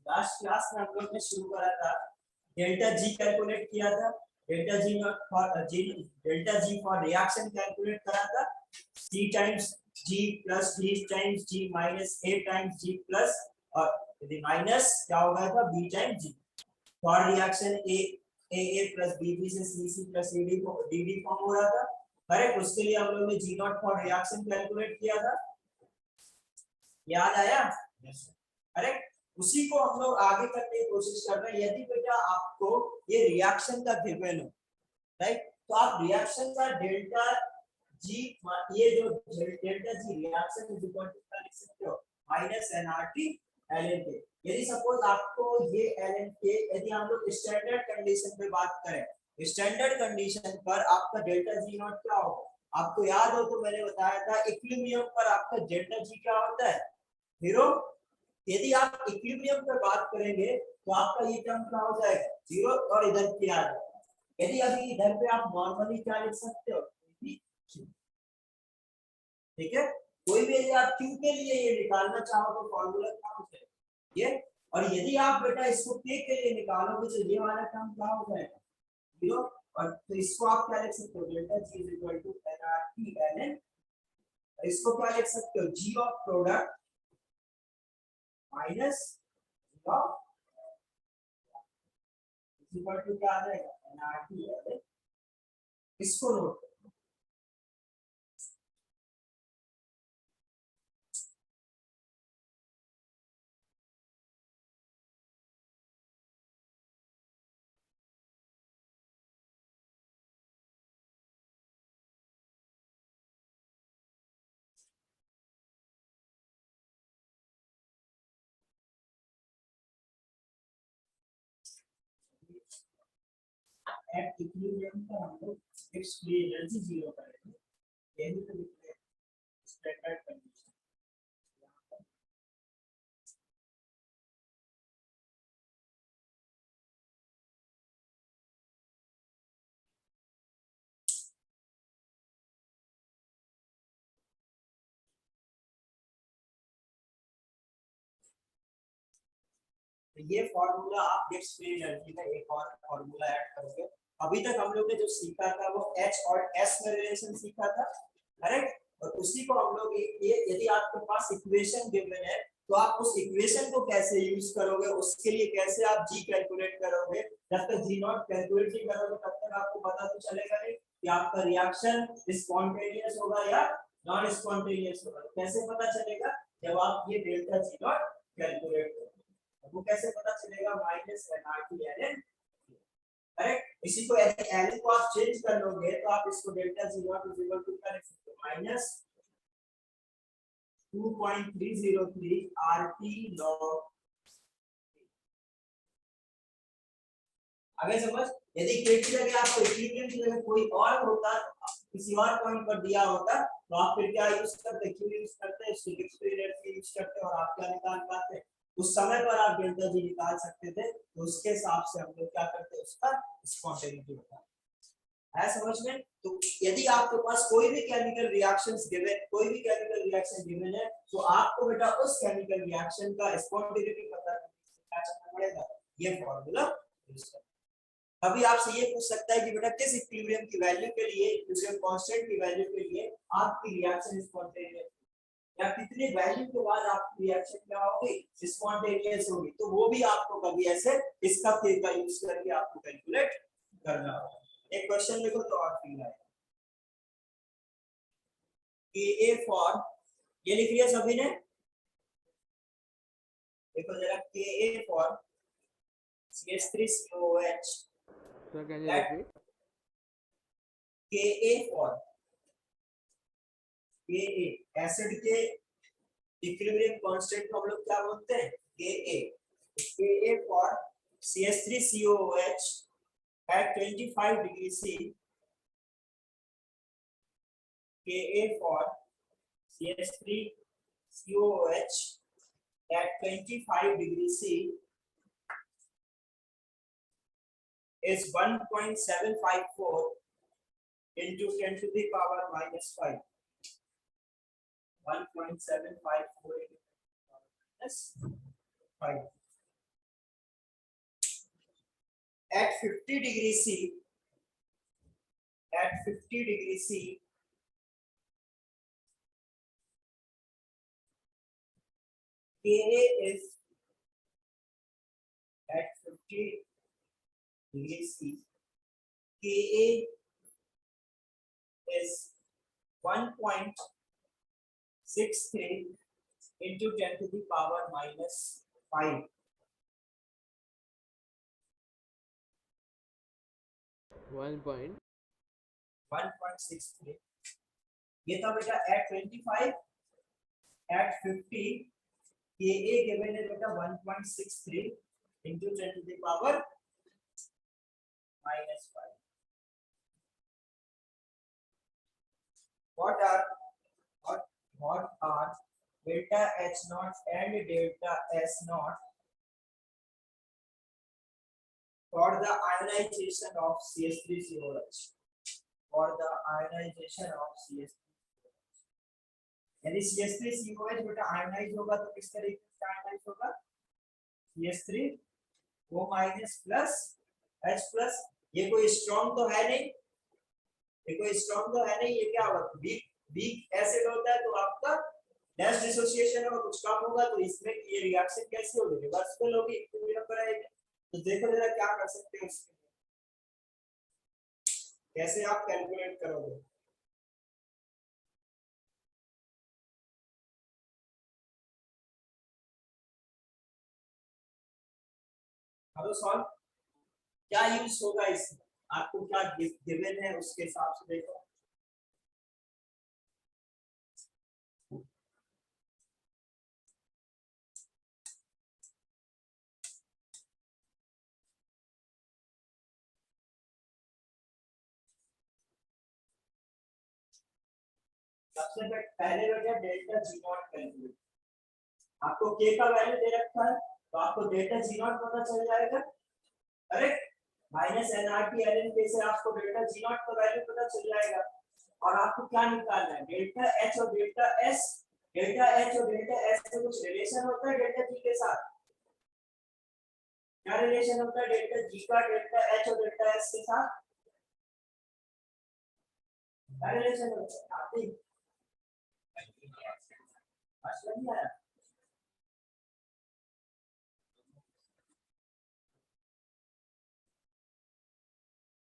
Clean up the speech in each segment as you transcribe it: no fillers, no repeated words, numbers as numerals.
Last class में हम लोग ने शुरू करा था, डेल्टा जी कैलकुलेट किया था, delta G not for G, delta G for reaction calculate करा था, c times g plus d times g minus a times g plus और यदि माइनस क्या हो गया था b times g for reaction a plus b से c plus d form हो रहा था। करेक्ट, उसके लिए हम लोग ने g not for reaction calculate किया था, याद आया? करेक्ट, उसी को हम लोग आगे करने की कोशिश कर रहे हैं। यदि बेटा आपको ये रिएक्शन का गिवन हो, राइट, तो आप रिएक्शन का डेल्टा जी, ये जो delta G reaction is equal to क्या लिख सकते हो, माइनस एनआरटी ln के। यदि सपोज आपको ये ln के, यदि हम लोग स्टैंडर्ड कंडीशन पे बात करें, स्टैंडर्ड कंडीशन पर आपका डेल्टा जी नॉट क्या होगा? आपको याद हो तो मैंने बताया था इक्विलिब्रियम पर आपका डेल्टा जी क्या होता है, 0। यदि आप इक्विलिब्रियम पर बात करेंगे तो आपका ये टर्म क्या हो जाएगा, 0 और इधर क्या आ जाएगा। यदि अभी इधर पे आप नॉर्मली क्या लिख सकते हो, ठीक है, कोई भी यदि आप क्यू के लिए ये निकालना चाहो तो फॉर्मूला क्या हो जाएगा ये, और यदि आप बेटा इसको के लिए निकालोगे तो ये वाला टर्म क्या हो जाएगा, 0। और तो इसको आप क्या लिख सकते हो, delta G is equal to nRT ln, इसको क्या लिख सकते हो, g of product minus g of equal to क्या आ जाएगा, nRT ln। इसको नोट, एट इक्विलिब्रियम पर हम लोग एक्स फ्री एनर्जी 0 करेंगे, यही तो लिख रहे हैं स्टैंडर्ड कंडीशन। ये फॉर्मूला आप एक्स फ्री एनर्जी का एक और फॉर्मूला ऐड करोगे। अभी तक हम लोग ने जो सीखा था वो एच और एस में रिलेशन सीखा था, करेक्ट, और उसी को हम लोग ये यदि आपके पास इक्वेशन गिवन है तो आप उस इक्वेशन को कैसे यूज करोगे, उसके लिए कैसे आप जी कैलकुलेट करोगे। जब तक जी नॉट कैलकुलेट नहीं करोगे तब तक आपको पता तो चलेगा नहीं कि आपका रिएक्शन स्पॉन्टेनियस होगा या नॉन स्पॉन्टेनियस होगा। कैसे पता चलेगा, जब आप ये डेल्टा जी नॉट कैलकुलेट करोगे, वो कैसे पता चलेगा, माइनस एनआरटी ln, करेक्ट। इसी को यदि ln को आप चेंज कर लोगे तो आप इसको delta G not is equal to क्या लिख सकते हो, माइनस 2.303 आरटी लॉग। आगे समझ, यदि के की जगह आपको इक्विलिब्रियम की जगह कोई और होता, किसी और पॉइंट पर दिया होता तो आप फिर क्या यूज करते, क्यों यूज करते, स्टैटिक एनर्जी यूज करते और आप क्या निकाल पाते, उस समय पर आप डेल्टा जी निकाल सकते थे। तो उसके हिसाब से हम लोग क्या करते, उसका स्पॉन्टेनिटी होता है समझ में। तो यदि आपके पास कोई भी केमिकल रिएक्शंस गिवन, कोई भी केमिकल रिएक्शन गिवन है तो आपको बेटा उस केमिकल रिएक्शन का स्पॉन्टेनिटी पता करना पड़ेगा, ये फार्मूला यूज करना। अभी आपसे ये पूछ सकता है कि बेटा किस इक्विलिब्रियम की वैल्यू के लिए, इक्विलिब्रियम कांस्टेंट की वैल्यू के लिए आपकी रिएक्शन स्पॉन्टेनियस, या कितने वैल्यू के बाद आपकी रिएक्शन क्या होगी, स्पॉन्टेनियस होगी। तो वो भी आपको कभी ऐसे इसका फिर का यूज करके आपको कैलकुलेट करना होगा। एक क्वेश्चन देखो तो और फील आएगा कि ए फॉर, ये लिख लिया सभी ने, देखो जरा के A for CH3COOH, Sir, can you repeat? Ka for Ka acid के इक्विलिब्रियम कांस्टेंट को हम लोग क्या बोलते हैं, Ka for CH3COOH at 25 degree C, Ka for CH3COOH at 25 degree C is 1.754 into 10 to the power minus 5. 1.754 minus 5. At 50 degrees C, at 50 degrees C, Ka is at 50 degrees C, Ka is 1.63 into 10 to the power minus 5. 1.63. ये था बेटा at 25, at 50, Ka given है बेटा 1.63 into 10 to the power minus 5. What are delta H naught and delta S naught for the ionization of CH3COH? For the ionization of CH3COH, यानी CH3COH बेटा ionise होगा तो किस तरीके से आयनाइज होगा? CH3O minus plus H plus. ये कोई स्ट्रॉन्ग तो है नहीं, ये क्या होगा? वीक एसिड होता है तो आपका डैश डिसोसिएशन होगा, कुछ कम होगा, तो इसमें ये रिएक्शन कैसे होगी? रिवर्सिबल होगी, इक्विलिब्रियम पर आएगी. तो देखो जरा क्या कर सकते हो इसके लिए, कैसे आप कैलकुलेट करोगे? हेलो सॉल्व क्या यूज होगा इसमें, आपको क्या गिवन है उसके हिसाब से देखो. सबसे पहले बेटा डेल्टा जी नॉट कैलकुलेट. आपको के का वैल्यू दे रखा है तो आपको डेल्टा जी नॉट पता चल जाएगा. करेक्ट. माइनस एनआरटी एलएन के से आपको डेल्टा जी नॉट का वैल्यू पता चल जाएगा. और आपको क्या निकालना है? डेल्टा एच और डेल्टा एस. डेल्टा एच और डेल्टा एस से कुछ रिलेशन होता है डेल्टा जी के साथ? क्या रिलेशन होता है डेल्टा जी का डेल्टा एच और डेल्टा एस के साथ? क्या रिलेशन होता है? आप देखिए नहीं आया.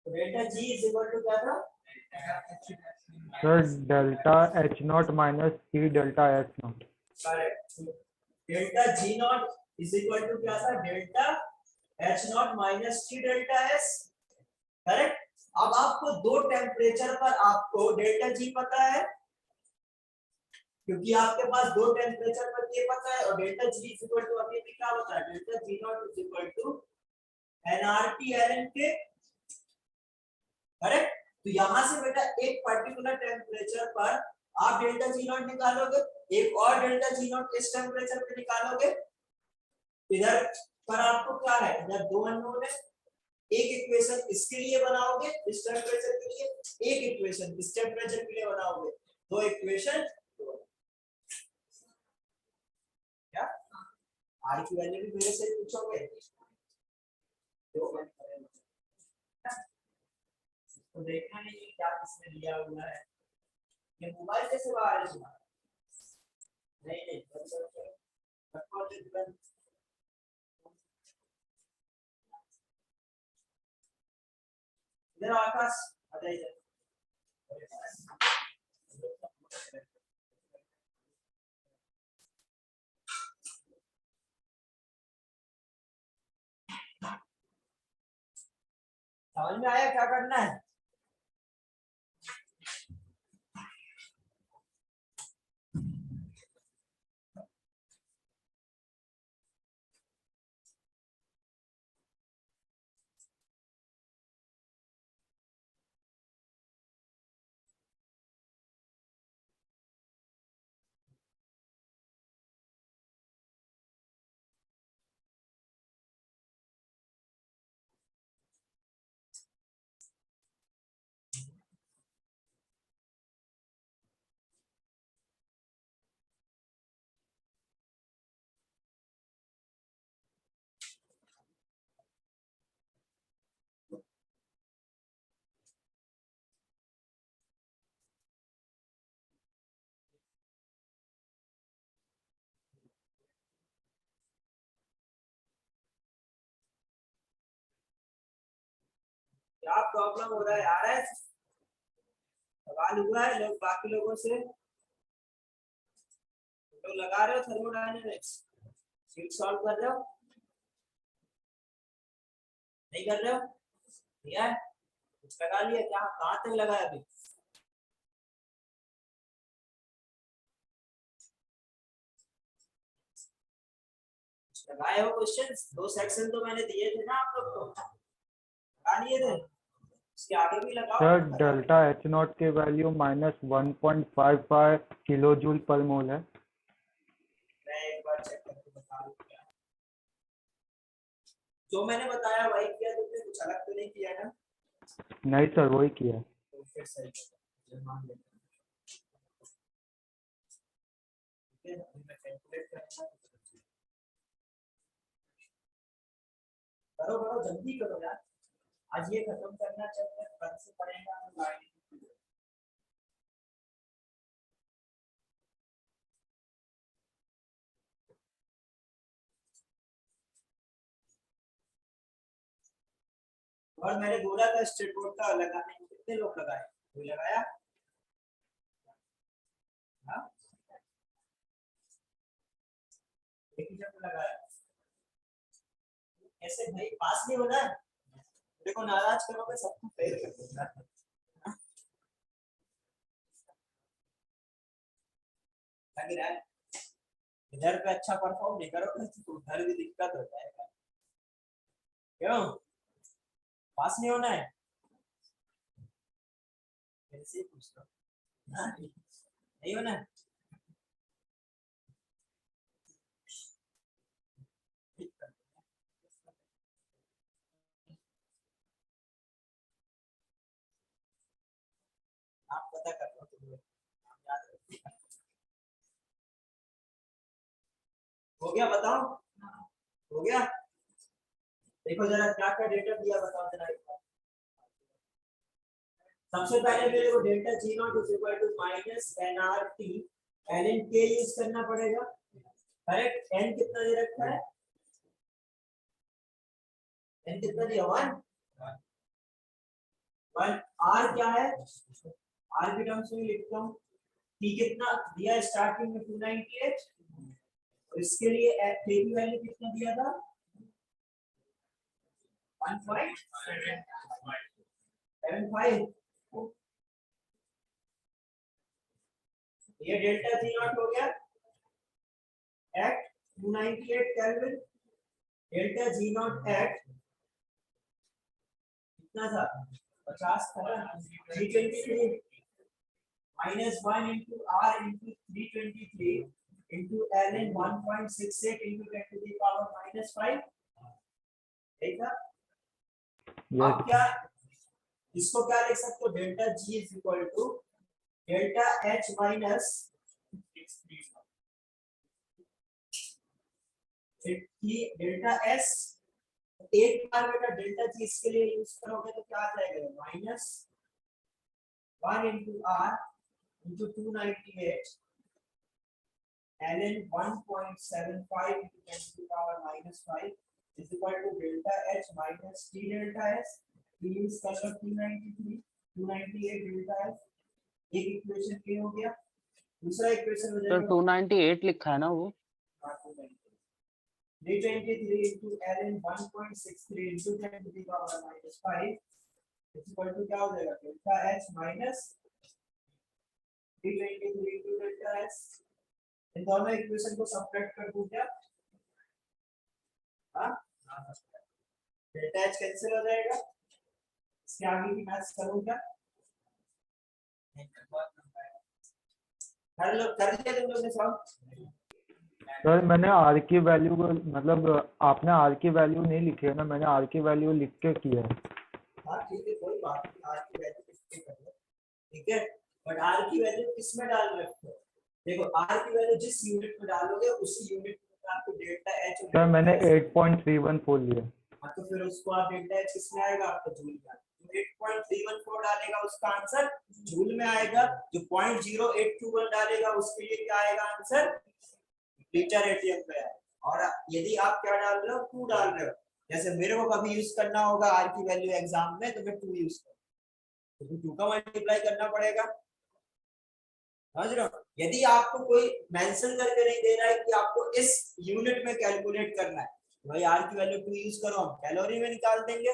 Delta G is equal to क्या था? Sir delta H not minus C delta S not. Correct. Delta G not is equal to क्या था? Delta H not minus T delta S. Correct. अब आपको दो टेम्परेचर पर आपको डेल्टा जी पता है, क्योंकि आपके पास दो टेम्परेचर पर ये पता है, और delta G is equal to अभी भी क्या होता है? Delta G not is equal to NRT LN K. Correct. तो यहां से बेटा एक पर्टिकुलर टेम्परेचर पर आप डेल्टा जी नॉट निकालोगे, एक और डेल्टा जी नॉट इस टेम्परेचर पे निकालोगे. इधर पर आपको क्या है? इधर दो अननोन है. एक इक्वेशन इसके लिए बनाओगे इस टेम्परेचर के लिए, एक इक्वेशन इस टेम्परेचर के लिए बनाओगे. दो इक्वेशन. क्या आर की वैल्यू भी मेरे से पूछोगे? तो देखना नहीं है क्या किसने लिया हुआ है. ये मोबाइल कैसे बाहर है तुम्हारा? नहीं इधर आकाश आ इधर. समझ में आया क्या करना है? क्या प्रॉब्लम हो रहा है आ रहा है सवाल हुआ है लोग बाकी लोगों से लोग लगा रहे हो थर्मोडायनेमिक्स शीट सॉल्व कर रहे हो नहीं कर रहे हो किया है कुछ लगा लिया क्या कहां तक लगाया अभी लगाए हो क्वेश्चंस दो सेक्शन तो मैंने दिए थे ना आप लोग को लगा लिए थे इसके आगे भी लगाओ सर डेल्टा एच नॉट के वैल्यू -1.55 किलो जूल पर मोल है। मैं एक बार चेक करके बता दूं क्या है। जो मैंने बताया वही किया तुमने कुछ अलग तो नहीं किया ना नहीं सर वही किया। तो फिर सही है मान लेते हैं ठीक है अभी मैं कैलकुलेट करूंगा करो करो जल्दी करो यार आज ये खत्म करना चाहिए कल से पढ़ेगा हम लाइन और मैंने बोला था स्टेट बोर्ड का लगाने में कितने लोग लगाए कोई लगाया हाँ एक ही जब लगाया ऐसे भाई पास नहीं होना है देखो नाराज करोगे सबको फेल कर दूंगा लग रहा है इधर पे अच्छा परफॉर्म नहीं करोगे तो उधर भी दिक्कत हो जाएगा क्यों पास नहीं होना है ऐसे ही पूछ लो हाँ, नहीं होना है आप पता कर लो तुम्हें याद रखिएगा हो गया बताओ हो गया देखो जरा क्या क्या डेटा दिया बताओ जरा एक बार सबसे पहले मेरे को delta G not is equal to minus N R T N in के यूज करना पड़ेगा करेक्ट एन कितना दे रखा है एन कितना दिया वन वन आर क्या है आर की टर्म्स में लिखता हूँ टी कितना दिया स्टार्टिंग में 298 और इसके लिए के की वैल्यू कितना दिया था 1.75 ये डेल्टा जी नॉट हो गया at 298 kelvin delta G not at कितना था 50 था 323 -1 into r into 323 into ln 1.68 into 10 to the power -5 ठीक है अब क्या इसको क्या लिख सकते हो delta G is equal to delta H minus delta S एक बार बेटा डेल्टा जी इसके लिए यूज करोगे तो क्या आ जाएगा -1 into r into 298 ln 1.75 into 10 to the power -5 is equal to delta h minus t delta s we use कर 298 delta s एक इक्वेशन ये हो गया दूसरा इक्वेशन हो सर जाएगा 298 लिखा है ना वो 323 into ln 1.63 into 10 to the power -5 is equal to क्या हो जाएगा delta h minus 323 into delta s इन दोनों इक्वेशन को सब्ट्रैक्ट कर दूं क्या हाँ डेल्टा एच कैंसिल हो जाएगा इसके आगे की मैथ्स करूं क्या कर लिया तुम लोग ने सॉल्व सर मैंने आर की वैल्यू मतलब आपने आर की वैल्यू नहीं लिखी है ना, मैंने आर की वैल्यू लिख के किया है। हाँ ठीक है कोई बात नहीं आर की वैल्यू किस पे कर लो ठीक है बट आर की वैल्यू किस में डाल रखते हो देखो आर की वैल्यू जिस यूनिट में डालोगे उसी यूनिट में आपको डेल्टा एच सर मैंने 8.314 लिया। हाँ तो फिर उसको आप डेल्टा एच किस में आएगा आपको जूल में 8.314 डालेगा उसका आंसर जूल में आएगा जो 0.0821 डालेगा उसके लिए क्या आएगा आंसर लीटर एटीएम पे है और यदि आप क्या डाल रहे हो 2 डाल रहे हो जैसे मेरे को कभी यूज करना होगा आर की वैल्यू एग्जाम में, तो मैं 2 यूज करूँ, तो 2 का मल्टीप्लाई करना पड़ेगा। समझ रहे हो? यदि आपको कोई मेंशन करके नहीं दे रहा है कि आपको इस यूनिट में कैलकुलेट करना है, तो भाई आर की वैल्यू 2 यूज करो, हम कैलोरी में निकाल देंगे।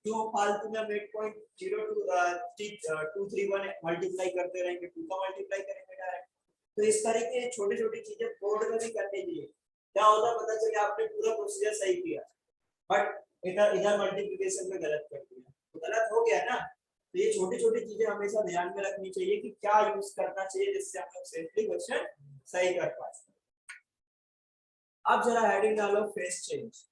क्यों फालतू में 8.0231 मल्टीप्लाई करते रहेंगे, 2 का मल्टीप्लाई करेंगे डायरेक्ट। तो इस तरह के छोटी छोटी चीजें कोड में भी करने चाहिए। क्या होता पता चले आपने पूरा प्रोसीजर सही किया, बट इधर इधर मल्टीप्लिकेशन में गलत कर दिया, तो गलत हो गया ना। तो ये छोटी छोटी चीजें हमेशा ध्यान में रखनी चाहिए कि क्या यूज करना चाहिए जिससे हम लोग सेफली क्वेश्चन सही कर पाए। अब जरा हेडिंग डालो फेस चेंज।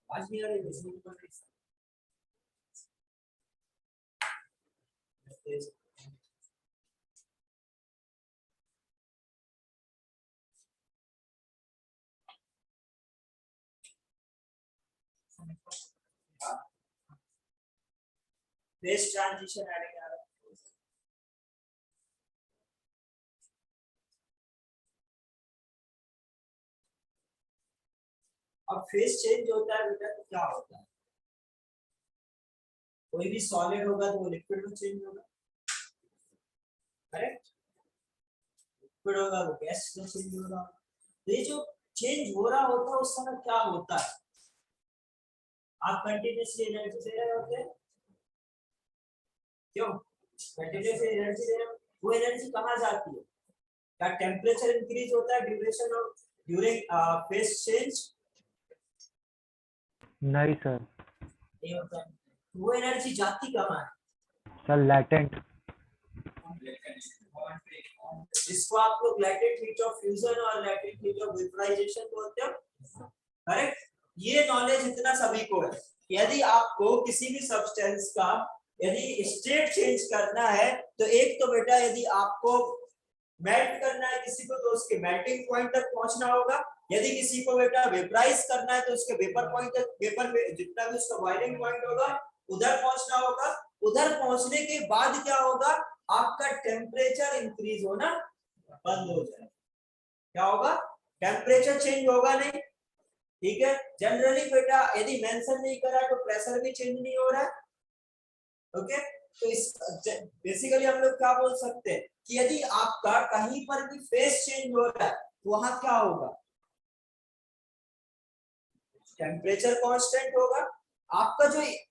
आज भी यार ये बिजनेस पर फेस ट्रांजिशन हेडिंग आ रहा है। अब फेस चेंज होता है बेटा, तो क्या होता है? कोई भी सॉलिड होगा तो वो लिक्विड में चेंज होगा, करेक्ट? लिक्विड होगा वो गैस में चेंज होगा। तो ये जो चेंज हो रहा होता है उस समय क्या होता है? आप कंटिन्यूअसली एनर्जी दे रहे होते हैं, क्यों कंटिन्यूअसली एनर्जी दे रहे हो? वो एनर्जी कहाँ जाती है? क्या टेम्परेचर इंक्रीज होता है duration of during face change? नहीं सर। नहीं होता है। वो एनर्जी जाती कहाँ है? Sir latent. जिसको आप लोग लैटेंट हीट ऑफ फ्यूजन और लैटेंट हीट ऑफ वेपराइजेशन बोलते हो, करेक्ट? ये नॉलेज इतना सभी को है। यदि आपको किसी भी सब्सटेंस का यदि स्टेट चेंज करना है, तो एक तो बेटा यदि आपको मेल्ट करना है किसी को, तो उसके मेल्टिंग पॉइंट तक पहुंचना होगा। यदि किसी को बेटा वेपराइज करना है, तो उसके वेपर पॉइंट तक, वेपर में जितना भी उसका बॉइलिंग पॉइंट होगा उधर पहुंचना होगा। उधर पहुंचने के बाद क्या होगा? आपका टेम्परेचर इंक्रीज होना बंद हो जाएगा। क्या होगा? टेम्परेचर चेंज होगा नहीं, ठीक है? जनरली बेटा यदि मेंशन नहीं करा है तो प्रेशर भी चेंज नहीं हो रहा है, ओके? तो इस बेसिकली हम लोग क्या बोल सकते हैं कि यदि आपका कहीं पर भी फेस चेंज हो रहा है तो वहां क्या होगा? टेम्परेचर कांस्टेंट होगा, आपका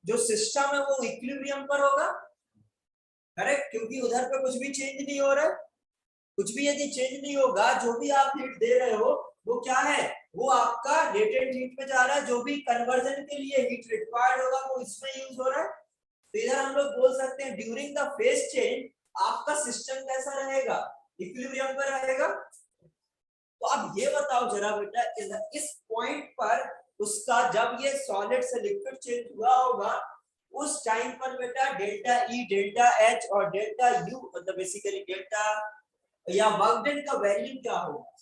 जो सिस्टम है वो इक्विलिब्रियम पर होगा, करेक्ट? क्योंकि उधर पे कुछ भी चेंज नहीं हो रहा है। कुछ भी यदि चेंज नहीं होगा, जो भी आप हीट दे रहे हो वो क्या है? वो आपका लेटेंट हीट में जा रहा है। जो भी कन्वर्जन के लिए हीट रिक्वायर्ड होगा वो इसमें यूज हो रहा है। तो इधर हम लोग बोल सकते हैं ड्यूरिंग द फेस चेंज आपका सिस्टम कैसा रहेगा? इक्विलिब्रियम पर रहेगा। तो अब ये बताओ जरा बेटा, इस पॉइंट पर उसका जब ये सॉलिड से लिक्विड चेंज हुआ होगा, उस टाइम पर बेटा डेल्टा ई, डेल्टा एच और डेल्टा यू, मतलब बेसिकली डेल्टा या वर्क डन का वैल्यू क्या होगा?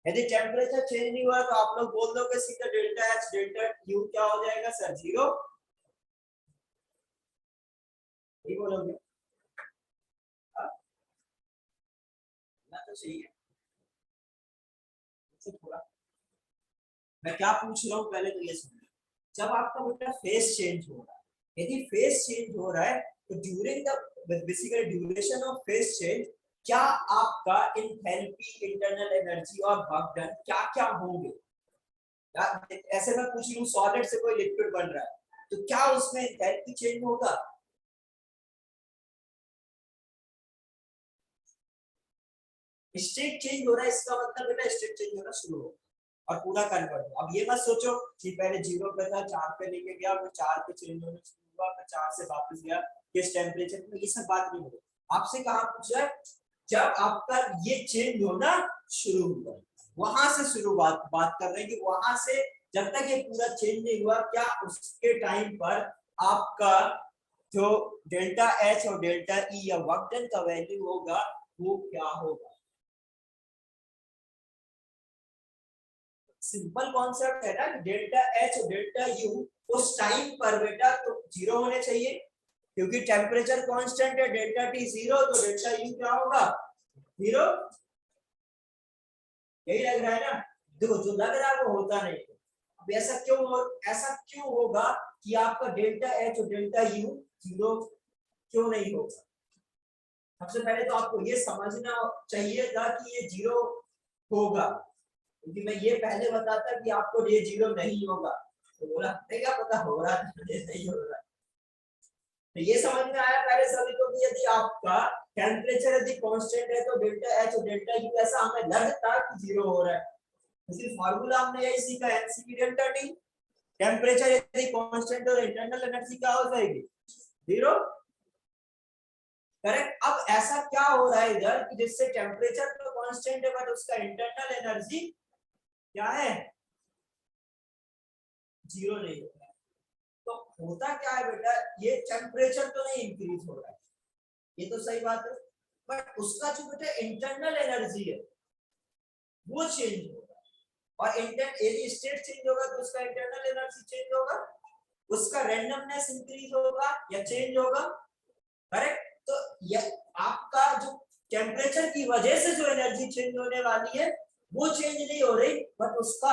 यदि टेम्परेचर चेंज नहीं हुआ तो आप लोग बोल दोगे सीधा डेल्टा एच डेल्टा यू क्या हो जाएगा सर? 0 नहीं बोलोगे? ना तो सही है। थोड़ा मैं क्या पूछ रहा हूँ पहले तो ये सुनिए। जब आपका बेटा फेस चेंज हो रहा है, यदि फेस चेंज हो रहा है तो during the basically duration of face change क्या आपका एंथैल्पी, इंटरनल एनर्जी और वर्क डन क्या क्या होंगे? ऐसे मैं पूछ लूं सॉलिड से कोई लिक्विड बन रहा है तो क्या उसमें एंथैल्पी चेंज होगा? स्टेट चेंज हो रहा है, इसका मतलब बेटा स्टेट चेंज होना शुरू हो और पूरा कन्वर्ट हो। अब ये मत सोचो कि पहले 0 पे था 4 पे लेके गया फिर 4 पे चेंज होना शुरू हुआ, मैं 4 से वापस गया, किस टेम्परेचर में, ये सब बात नहीं होगी। आपसे कहा पूछा है जब आपका ये चेंज होना शुरू हुआ, वहां से शुरू बात कर रहे हैं कि वहां से जब तक ये पूरा चेंज नहीं हुआ, क्या उसके टाइम पर आपका जो डेल्टा एच और डेल्टा ई या वर्क डन का वैल्यू होगा वो क्या होगा। सिंपल कॉन्सेप्ट है ना, डेल्टा एच और डेल्टा यू उस टाइम पर बेटा तो 0 होने चाहिए, क्योंकि टेम्परेचर कांस्टेंट है, डेल्टा टी 0, तो डेल्टा यू क्या होगा 0। यही लग रहा है ना, देखो जो लग रहा है वो होता नहीं है। अब ऐसा क्यों होगा कि आपका डेल्टा एच और डेल्टा यू 0 क्यों नहीं होगा। सबसे पहले तो आपको ये समझना चाहिए था कि ये 0 होगा, क्योंकि मैं ये पहले बताता कि आपको ये 0 नहीं होगा, तो बोला क्या पता हो रहा है नहीं हो रहा। तो ये समझ में आया पहले सभी को कि यदि आपका टेम्परेचर यदि कांस्टेंट है तो डेल्टा एच और डेल्टा यू ऐसा हमें लगता कि 0 हो रहा है, इसी फार्मूला हमने यही सीखा एनसीपी डेल्टा टी। टेम्परेचर यदि कांस्टेंट और इंटरनल एनर्जी क्या हो जाएगी 0, करेक्ट। अब ऐसा क्या हो रहा है इधर कि जिससे टेम्परेचर तो कांस्टेंट है बट उसका इंटरनल एनर्जी क्या है 0 नहीं हो रहा है। तो होता क्या है बेटा, ये टेम्परेचर तो नहीं इंक्रीज हो रहा है, ये तो सही बात है, बट उसका जो बेटा इंटरनल एनर्जी है वो चेंज होगा, और यदि स्टेट चेंज होगा तो उसका इंटरनल एनर्जी चेंज होगा, उसका रैंडमनेस इंक्रीज होगा या चेंज होगा, करेक्ट। तो ये आपका जो टेम्परेचर की वजह से जो एनर्जी चेंज होने वाली है वो चेंज नहीं हो रही, बट उसका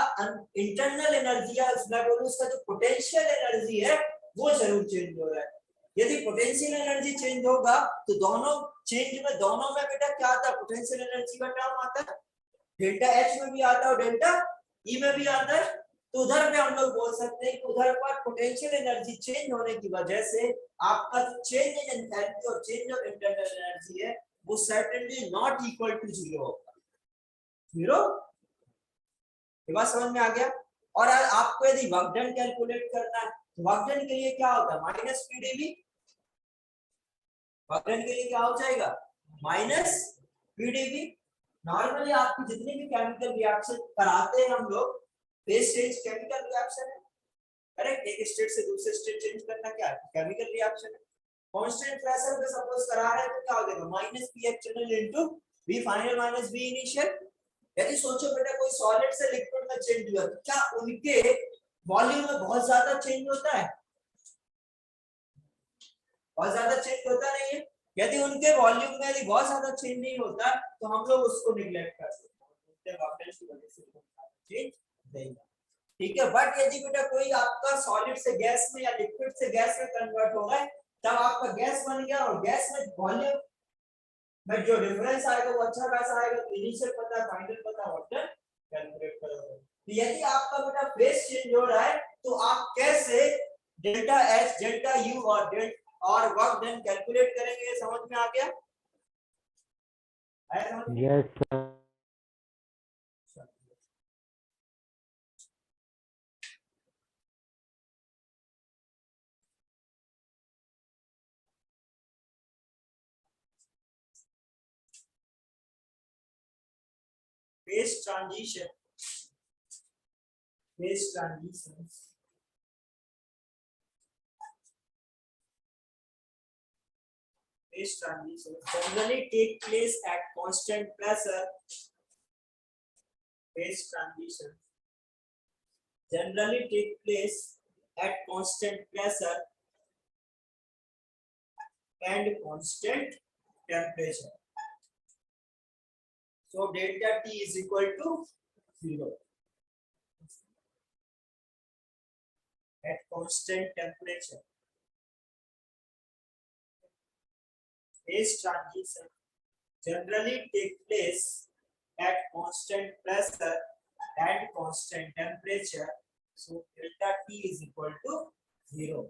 इंटरनल एनर्जी या उसका जो पोटेंशियल एनर्जी है वो जरूर चेंज हो रहा है। यदि पोटेंशियल एनर्जी चेंज होगा तो दोनों में बेटा क्या आता है, पोटेंशियल एनर्जी का टर्म आता है, डेल्टा एच में भी आता है और डेल्टा ई में भी आता है। तो उधर पे हम लोग बोल सकते हैं कि उधर पर पोटेंशियल एनर्जी चेंज होने की वजह से आपका जो चेंज इन एंथैल्पी और चेंज ऑफ इंटरनल एनर्जी है वो सर्टेनली नॉट इक्वल टू 0 होगा। 0 ये बात समझ में आ गया। और आपको यदि वर्क डन कैलकुलेट करना है तो वर्क डन के लिए क्या होता है माइनस पीडीवी, वर्क डन के लिए क्या हो जाएगा माइनस पीडीवी। नॉर्मली आपकी जितनी भी केमिकल रिएक्शन कराते हैं हम लोग, फेज चेंज केमिकल रिएक्शन है, करेक्ट। एक स्टेट से दूसरे स्टेट चेंज करना क्या है केमिकल रिएक्शन है। कांस्टेंट प्रेशर पे सपोज करा रहे हैं तो क्या हो जाएगा minus P external into V final minus V initial. यदि सोचो बेटा कोई सॉलिड से लिक्विड में चेंज हुआ तो क्या उनके वॉल्यूम में बहुत ज्यादा चेंज होता है, बहुत ज्यादा चेंज होता नहीं है। यदि उनके वॉल्यूम में यदि बहुत ज्यादा चेंज नहीं होता तो हम लोग उसको निगलेक्ट करते हैं, ठीक है। बट यदि बेटा कोई आपका सॉलिड से गैस में या लिक्विड से गैस में कन्वर्ट हो गए तब आपका गैस बन गया, और गैस में वॉल्यूम में जो डिफरेंस आएगा वो अच्छा खासा आएगा, तो इनिशियल पता फाइनल पता वाटर कैलकुलेट करोगे। तो यदि आपका बेटा फेज चेंज हो रहा है तो आप कैसे डेल्टा एच डेल्टा यू और वर्क डन कैलकुलेट करेंगे, समझ में आ गया? Yes sir. phase transition phase transitions phase transition generally take place at constant pressure. Phase transition generally take place at constant pressure and constant temperature. So delta T is equal to 0 at constant temperature. Phase transition generally take place at constant pressure and constant temperature. So delta T is equal to 0.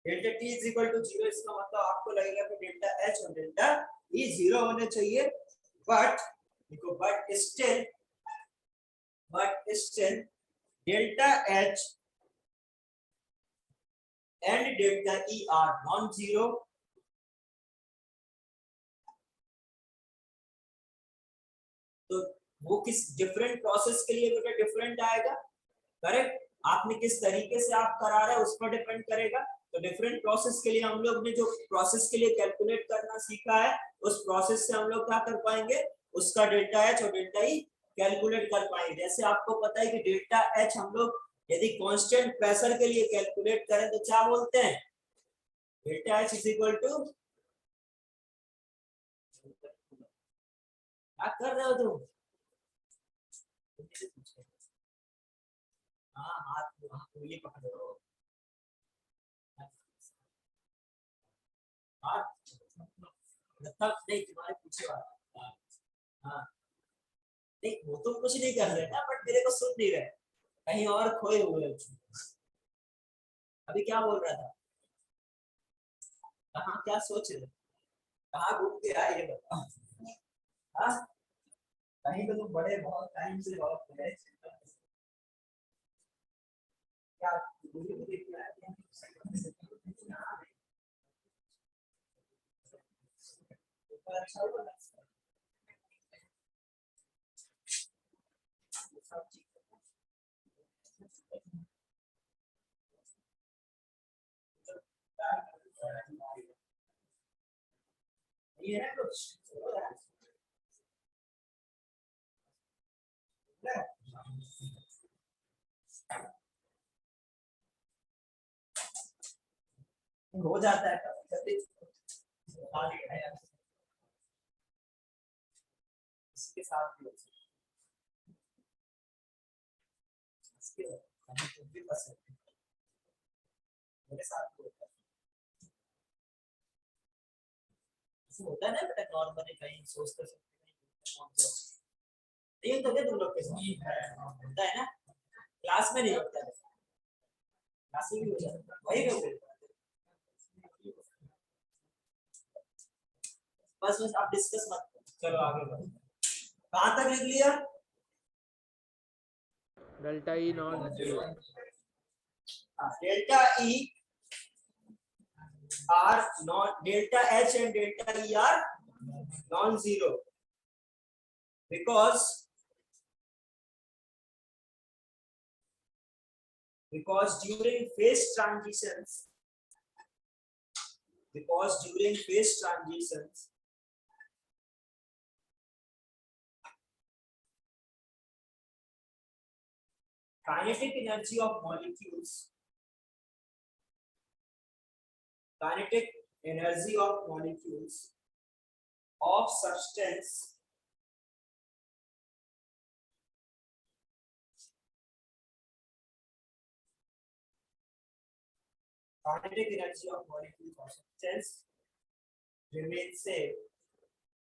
Delta T is equal to 0 इसका मतलब आपको लगेगा कि delta H और delta E 0 होने चाहिए, but देखो but still delta H and delta E are non-zero, तो वो किस डिफरेंट प्रोसेस के लिए बेटा डिफरेंट आएगा, करेक्ट। आपने किस तरीके से आप करा रहे हैं उस पर डिपेंड करेगा। तो डिफरेंट प्रोसेस के लिए हम लोग ने जो प्रोसेस के लिए कैलकुलेट करना सीखा है उस प्रोसेस से हम लोग क्या कर पाएंगे, उसका डेल्टा एच और डेल्टा ई कैलकुलेट कर पाएंगे। जैसे आपको पता है कि डेल्टा एच हम लोग यदि कांस्टेंट प्रेशर के लिए कैलकुलेट करें तो क्या बोलते हैं, delta H is equal to, क्या कर रहे हो तुम, हाँ हाथ उंगली पकड़ रहे हो, हाँ मतलब नहीं तुम्हारे पीछे वाला, हाँ नहीं वो तो कुछ नहीं कर रहे ना, बट मेरे को सुन नहीं रहे, कहीं और खोए हुए हो। अभी क्या बोल रहा था, कहाँ क्या सोच रहे, कहाँ घूम के आए ये बताओ। हाँ कहीं तो तुम बड़े बहुत टाइम से बहुत बड़े, क्या दूरी को देख रहा है, अच्छा हुआ ये है कुछ हो जाता है कभी इसके साथ भी इसके भी पसंद मेरे साथ भी होता है, होता है ना बेटा, नॉर्मली कहीं सोचते सोचते नहीं होता क्या तुम लोग के साथ, होता है ना, क्लास में नहीं होता है, क्लास में भी हो जाता है वही लोग, बस बस आप डिस्कस मत करो, चलो आगे बढ़ो, कहाँ तक लिख लिया, delta E non zero, delta E are not, delta H and delta E are non-zero because during phase transitions, kinetic energy of molecules of substance remains same,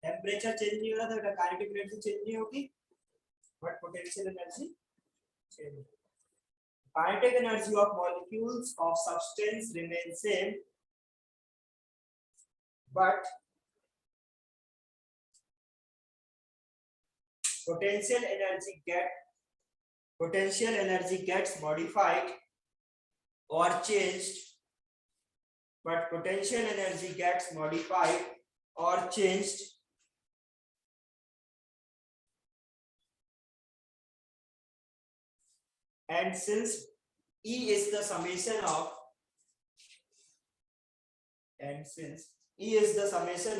temperature change नहीं हो रहा था, काइनेटिक एनर्जी चेंज नहीं होगी, but potential energy change होगी। Kinetic energy of molecules of substance remains same, but potential energy gets modified or changed, but potential energy gets modified or changed and since E is the summation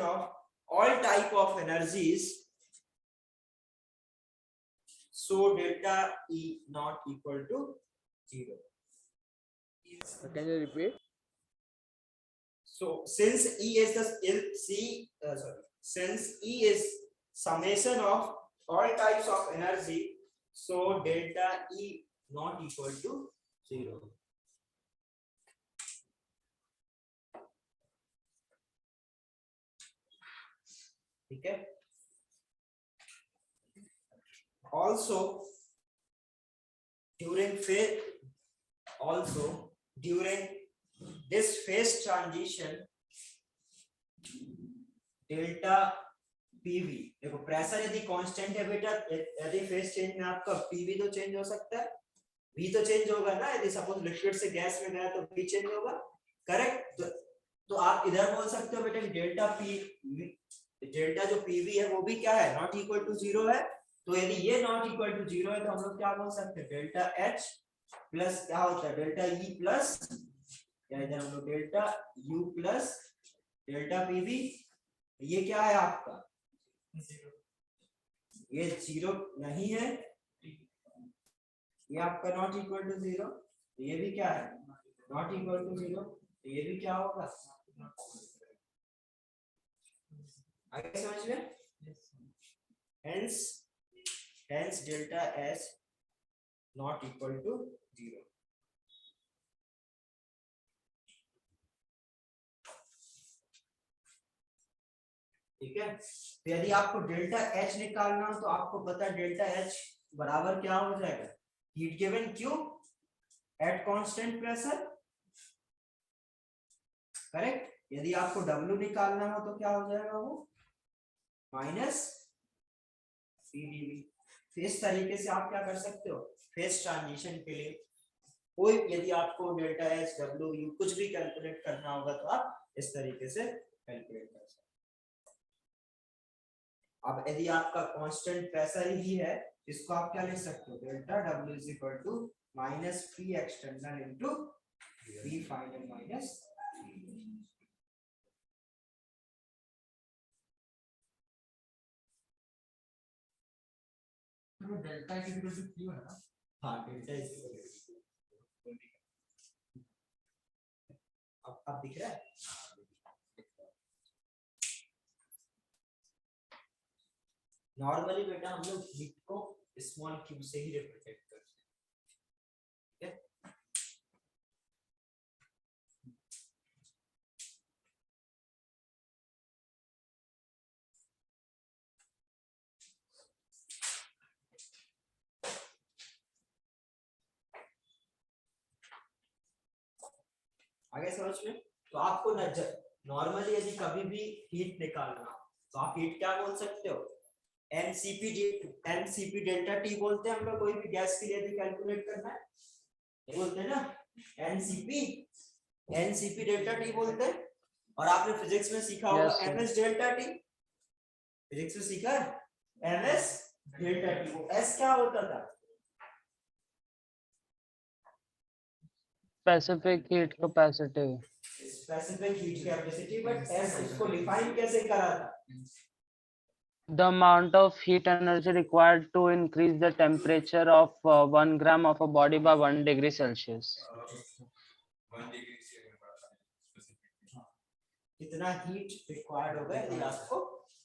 of all type of energies, so delta E not equal to 0. can you repeat? So since E is summation of all types of energy, so delta E not equal to 0. ठीक है, also during this phase transition delta PV, देखो pressure यदि constant है बेटा, यदि phase change में आपका PV तो चेंज हो सकता है, V तो चेंज होगा ना, यदि सपोज लिक्विड से गैस में गया तो V चेंज होगा, करेक्ट। तो आप इधर बोल सकते हो बेटा डेल्टा पी, डेल्टा जो पीवी है वो भी क्या है, नॉट इक्वल टू जीरो है। तो यदि ये नॉट इक्वल टू जीरो है तो हम लोग क्या बोल सकते हैं, डेल्टा एच प्लस क्या होता है डेल्टा ई प्लस, या इधर हम लोग delta U plus delta PV, ये क्या है आपका, ये जीरो नहीं है, ये आपका नॉट इक्वल टू जीरो, ये भी क्या है नॉट इक्वल टू जीरो, ये भी क्या होगा, आगे समझ में। Hence delta S not equal to 0. ठीक है, तो यदि आपको डेल्टा H निकालना हो तो आपको पता है डेल्टा H बराबर क्या हो जाएगा, heat given Q at constant pressure, correct. यदि आपको W निकालना हो तो क्या हो जाएगा वो माइनस PdV। तो इस तरीके से आप क्या कर सकते हो, फेज ट्रांजिशन के लिए कोई यदि आपको डेल्टा एच डब्ल्यू यू कुछ भी कैलकुलेट करना होगा तो आप इस तरीके से कैलकुलेट कर सकते हो। अब यदि आपका कांस्टेंट प्रेशर ही है, इसको आप क्या लिख सकते हो, delta W is equal to minus P external into P final minus delta is equal to Q है ना। हाँ डेल्टा इज इक्वल अब दिख रहा है। नॉर्मली बेटा हम लोग हीट को स्मॉल क्यूब से ही रिप्रेजेंट करते हैं, आगे समझ में। तो आपको नॉर्मली यदि कभी भी हीट निकालना तो आप हीट क्या बोल सकते हो, एनसीपी डेल्टा टी बोलते हैं हम लोग, कोई भी गैस के लिए भी कैलकुलेट करना है बोलते हैं ना, एनसीपी डेल्टा टी बोलते हैं। और आपने फिजिक्स में सीखा होगा Yes, sir. MS delta T, physics में सीखा है एमएस डेल्टा टी, वो एस क्या होता था, specific heat capacity. Specific heat capacity, but S उसको डिफाइन कैसे करा था, The amount of heat energy required to increase the temperature of 1 gram of a body by 1 degree Celsius. कितना heat required होगा यदि आपको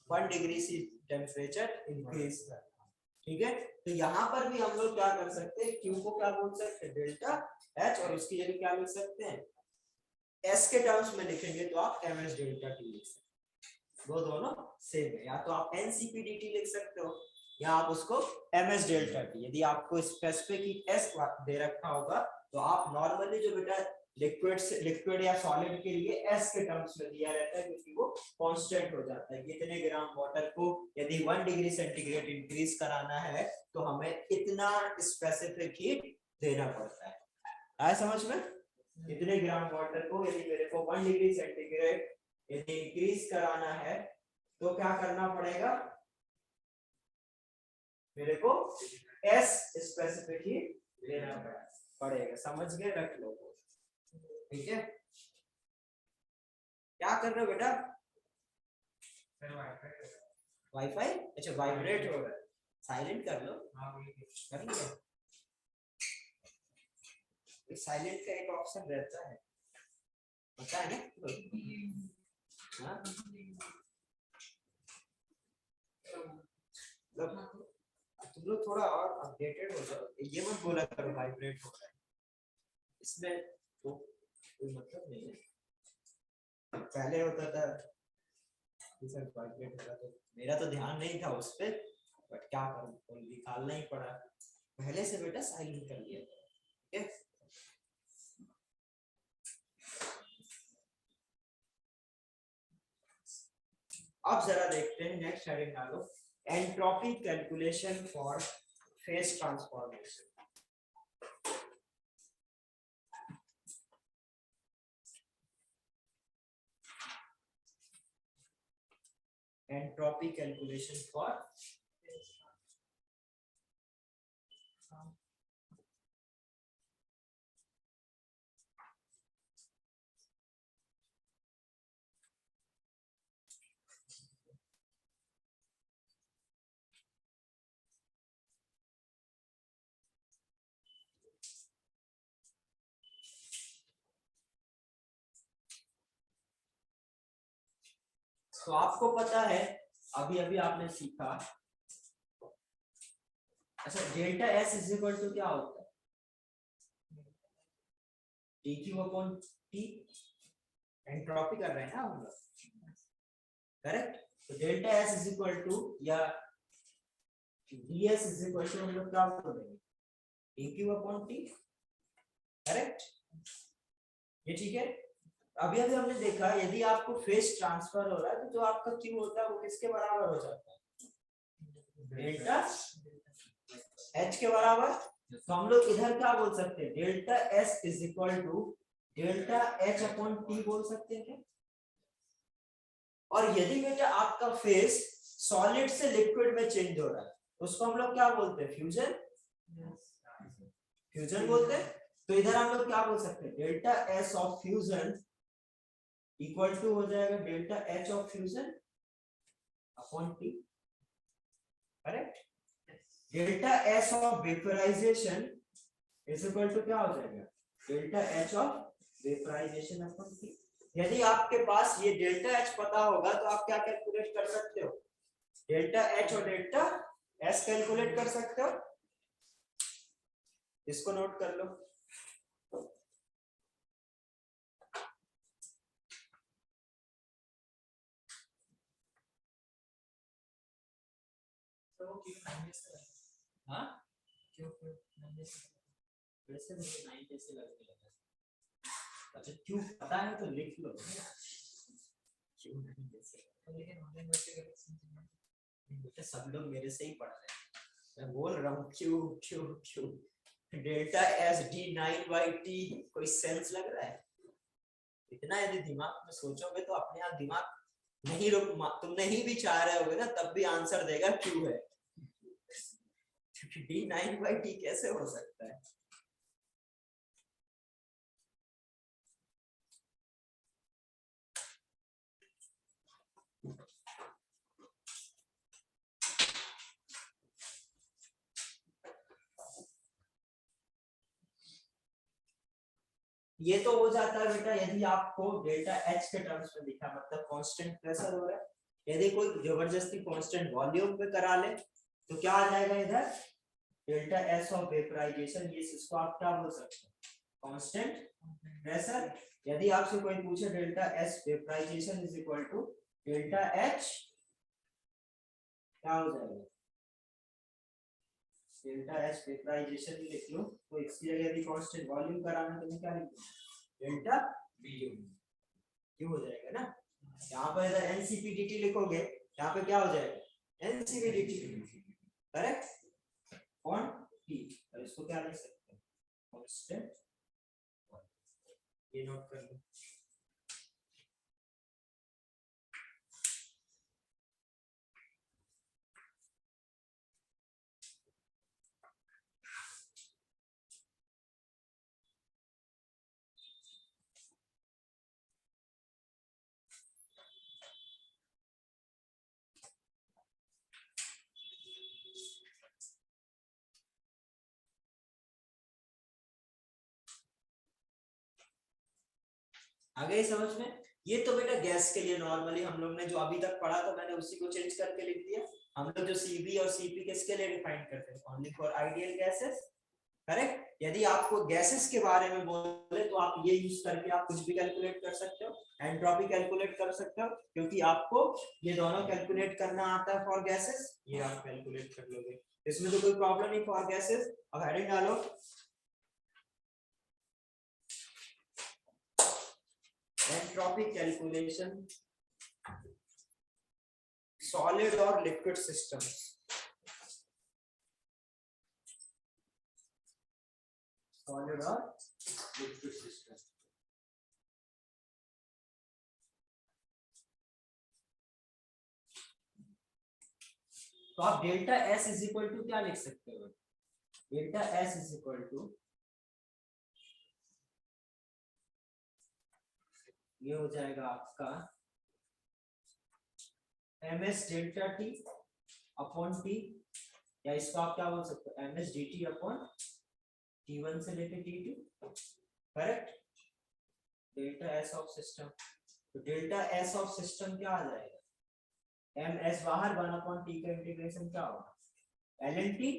1 डिग्री से टेम्परेचर इंक्रीज करना, ठीक है। तो यहाँ पर भी हम लोग क्या कर सकते हैं, क्यू को क्या बोल सकते हैं डेल्टा एच, और उसकी जगह क्या लिख सकते हैं, एस के टर्म्स में लिखेंगे तो आप एम एस डेल्टा टी लिख सकते हैं, वो दोनों सेम है। या तो आप एनसीपीडीटी लिख सकते हो या आप उसको एम एस डेल्टा टी। यदि आपको स्पेसिफिक हीट एस दे रखा होगा तो आप नॉर्मली जो बेटा लिक्विड या सॉलिड के लिए एस के टर्म्स में दिया रहता है, क्योंकि वो कांस्टेंट हो जाता है। इतने ग्राम वाटर को यदि 1 डिग्री सेंटीग्रेड इंक्रीज कराना है तो हमें इतना स्पेसिफिक हीट देना पड़ता है, आया समझ में। इतने ग्राम वाटर को यदि मेरे को 1 डिग्री सेंटीग्रेड यदि इंक्रीज कराना है तो क्या करना पड़ेगा, मेरे को एस स्पेसिफिक हीट देना पड़ेगा, समझ गए, रख लो, ठीक है। क्या कर रहे हो बेटा, वाईफाई, अच्छा वाइब्रेट हो रहा है, साइलेंट कर लो, कर लिया। साइलेंट का एक ऑप्शन रहता है, पता है ना, हाँ? तुम लोग थोड़ा और अपडेटेड हो जाओ, ये मत बोला करो वाइब्रेट हो रहा है, इसमें तो कोई मतलब नहीं है। पहले होता था सर वाइब्रेट हो रहा, तो मेरा तो ध्यान नहीं था उस पे, बट क्या करूं, तो निकालना ही पड़ा, पहले से बेटा साइलेंट कर लिया, ठीक है। अब जरा देखते हैं नेक्स्ट हेडिंग डालो, entropy calculation for phase transformation. Entropy calculation for तो आपको पता है अभी अभी आपने सीखा। अच्छा delta S is equal to क्या होता है? dq upon t। एंट्रोपी कर रहे हैं ना हम लोग, करेक्ट। तो delta S is equal to या ds इज इक्वल टू हम लोग क्या कर देंगे? dq upon t, correct. ये ठीक है। अभी अभी हमने देखा यदि आपको फेज ट्रांसफर हो रहा है तो जो आपका q होता है वो किसके बराबर हो जाता है? डेल्टा h के बराबर। तो हम लोग इधर क्या बोल सकते हैं? Delta s is equal to delta h upon t बोल सकते हैं क्या? और यदि बेटा आपका फेज सॉलिड से लिक्विड में चेंज हो रहा है उसको हम लोग क्या बोलते हैं? फ्यूजन। फ्यूजन बोलते हैं। तो इधर हम लोग क्या बोल सकते हैं? Delta s of fusion equal to हो जाएगा delta h of fusion upon t, correct. Delta s of vaporization is equal to क्या हो जाएगा? Delta h of vaporization upon t। यदि आपके पास ये डेल्टा h पता होगा तो आप क्या कैलकुलेट कर सकते हो? डेल्टा h और डेल्टा s कैलकुलेट कर सकते हो। इसको नोट कर लो। हाँ वैसे मुझे 9 कैसे लगने लगा? अच्छा क्यों पता है तो लिख लो। क्यों 9 कैसे? बेटा सब लोग मेरे से ही पढ़ रहे हैं, मैं बोल रहा हूँ क्यों क्यों क्यों। Delta S D 9 by T कोई सेंस लग रहा है? इतना यदि दिमाग में सोचोगे तो अपने आप दिमाग नहीं रुक, तुम नहीं भी चाह रहे होगे ना तब भी आंसर देगा क्यों है। डी 9 बाई टी कैसे हो सकता है? ये तो हो जाता है बेटा यदि आपको डेल्टा एच के टर्म्स में दिखा, मतलब कांस्टेंट प्रेशर हो रहा है। यदि कोई जबरदस्ती कांस्टेंट वॉल्यूम पे करा ले तो क्या आ जाएगा इधर? Delta S of vaporization. ये इसको आप क्या बोल सकते हैं? Constant pressure. यदि आपसे कोई पूछे delta S vaporization is equal to delta H, क्या हो जाएगा? डेल्टा एच वेपराइजेशन लिख लो। तो इसकी जगह यदि कांस्टेंट वॉल्यूम कराना तो मैं क्या लिखूं? डेल्टा क्यों हो जाएगा ना। यहाँ पर इधर एनसीपीडीटी लिखोगे, यहाँ पे क्या हो जाएगा? एनसीपीडीटी, करेक्ट। On T. और इसको क्या लिख सकते हैं? कांस्टेंट। ये नोट कर लो। आ गई समझ में? ये तो बेटा गैस के लिए नॉर्मली हम लोग ने जो अभी तक पढ़ा तो मैंने उसी को चेंज करके लिख दिया। हम लोग जो सीबी और सीपी किसके लिए डिफाइन करते हैं? Only for ideal gases, correct. यदि आपको गैसेस के बारे में बोले तो आप ये यूज करके आप कुछ भी कैलकुलेट कर सकते हो, एंट्रोपी कैलकुलेट कर सकते हो, क्योंकि आपको ये दोनों कैलकुलेट करना आता है फॉर गैसेस। ये आप कैलकुलेट कर लोगे, इसमें तो कोई प्रॉब्लम नहीं फॉर गैसेस। अब हेडिंग डालो एंट्रोपी कैलकुलेशन सॉलिड और लिक्विड सिस्टम्स। सॉलिड और लिक्विड सिस्टम। तो आप delta S is equal to क्या लिख सकते हो? Delta S is equal to ये हो जाएगा आपका M S delta T upon T, या इसको आप क्या बोल सकते हो, M S D T upon T1 से लेके T2, correct? Delta S of system, तो डेल्टा एस ऑफ सिस्टम क्या आ जाएगा? एम एस बाहर 1 अपॉन टी का इंटीग्रेशन क्या होगा? ln t,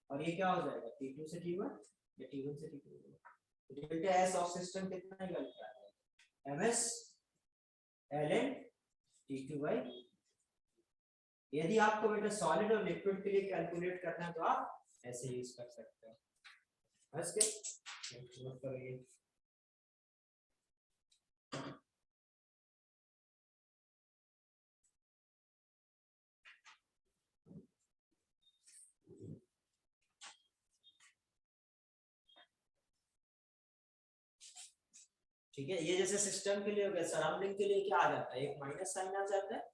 और ये क्या हो जाएगा? T2 से T1 या T1 से T2। तो डेल्टा एस ऑफ सिस्टम कितना निकल के आ जाएगा? ms ln T2 by. यदि आपको बेटा सॉलिड और लिक्विड के लिए कैलकुलेट करना है तो आप ऐसे यूज कर सकते हो। बस के नोट करिए। ठीक है, ये जैसे सिस्टम के लिए हो गया, सराउंडिंग के लिए क्या आ जाता है? एक माइनस साइन आ जाता है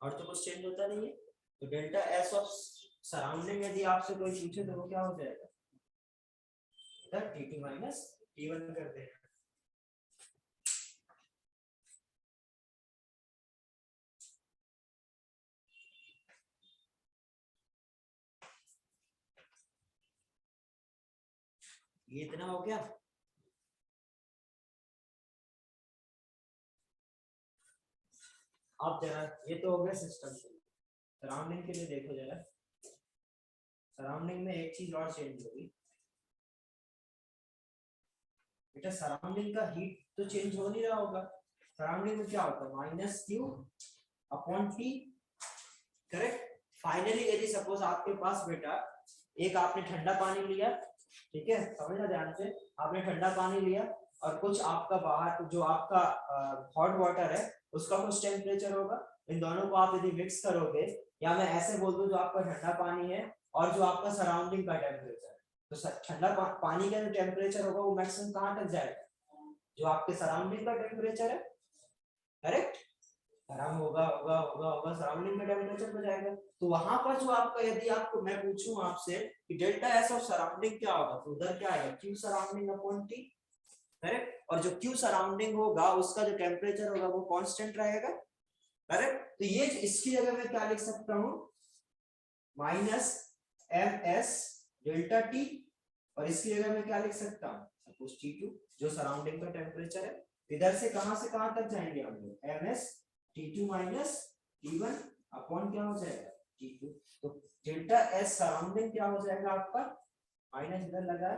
और तो कुछ चेंज होता नहीं है। तो डेल्टा एस ऑफ सराउंडिंग यदि आपसे कोई पूछे तो वो क्या हो जाएगा? इधर T2 माइनस T1 करते हैं। ये इतना हो गया। अब जरा ये तो हो गया सिस्टम के लिए, सराउंडिंग के लिए देखो जरा। सराउंडिंग में एक चीज और चेंज होगी बेटा, सराउंडिंग का हीट तो चेंज हो नहीं रहा होगा। सराउंडिंग में क्या होता है? Minus Q upon T, correct? Finally यदि सपोज आपके पास बेटा एक आपने ठंडा पानी लिया, ठीक है, समझना ध्यान से, आपने ठंडा पानी लिया और कुछ आपका बाहर जो आपका हॉट वाटर है उसका कुछ टेम्परेचर होगा। इन दोनों को आप यदि मिक्स करोगे, या मैं ऐसे बोल दूं जो आपका ठंडा पानी है और जो आपका सराउंडिंग का टेम्परेचर है, तो ठंडा पानी का जो टेम्परेचर होगा वो मैक्सिमम कहां तक जाएगा? जो आपके सराउंडिंग का टेम्परेचर है, करेक्ट? गर्म होगा होगा होगा होगा सराउंडिंग का टेम्परेचर पे जाएगा। तो वहां पर जो आपका, यदि आपको मैं पूछूं आपसे कि डेल्टा एस ऑफ सराउंडिंग क्या होगा, तो उधर क्या आएगा? Q surrounding upon T, correct? और जो क्यू सराउंडिंग होगा उसका जो टेम्परेचर होगा वो कांस्टेंट रहेगा, करेक्ट? तो ये इसकी जगह मैं क्या लिख सकता हूं? Minus M S delta T, और इसकी जगह मैं क्या लिख सकता हूं? सपोज T2 जो सराउंडिंग का टेम्परेचर है। इधर से कहां तक जाएंगे हम लोग? M S T2 minus T1 upon क्या हो जाएगा? T2। तो डेल्टा एस सराउंडिंग क्या हो जाएगा आपका? माइनस इधर लगा है,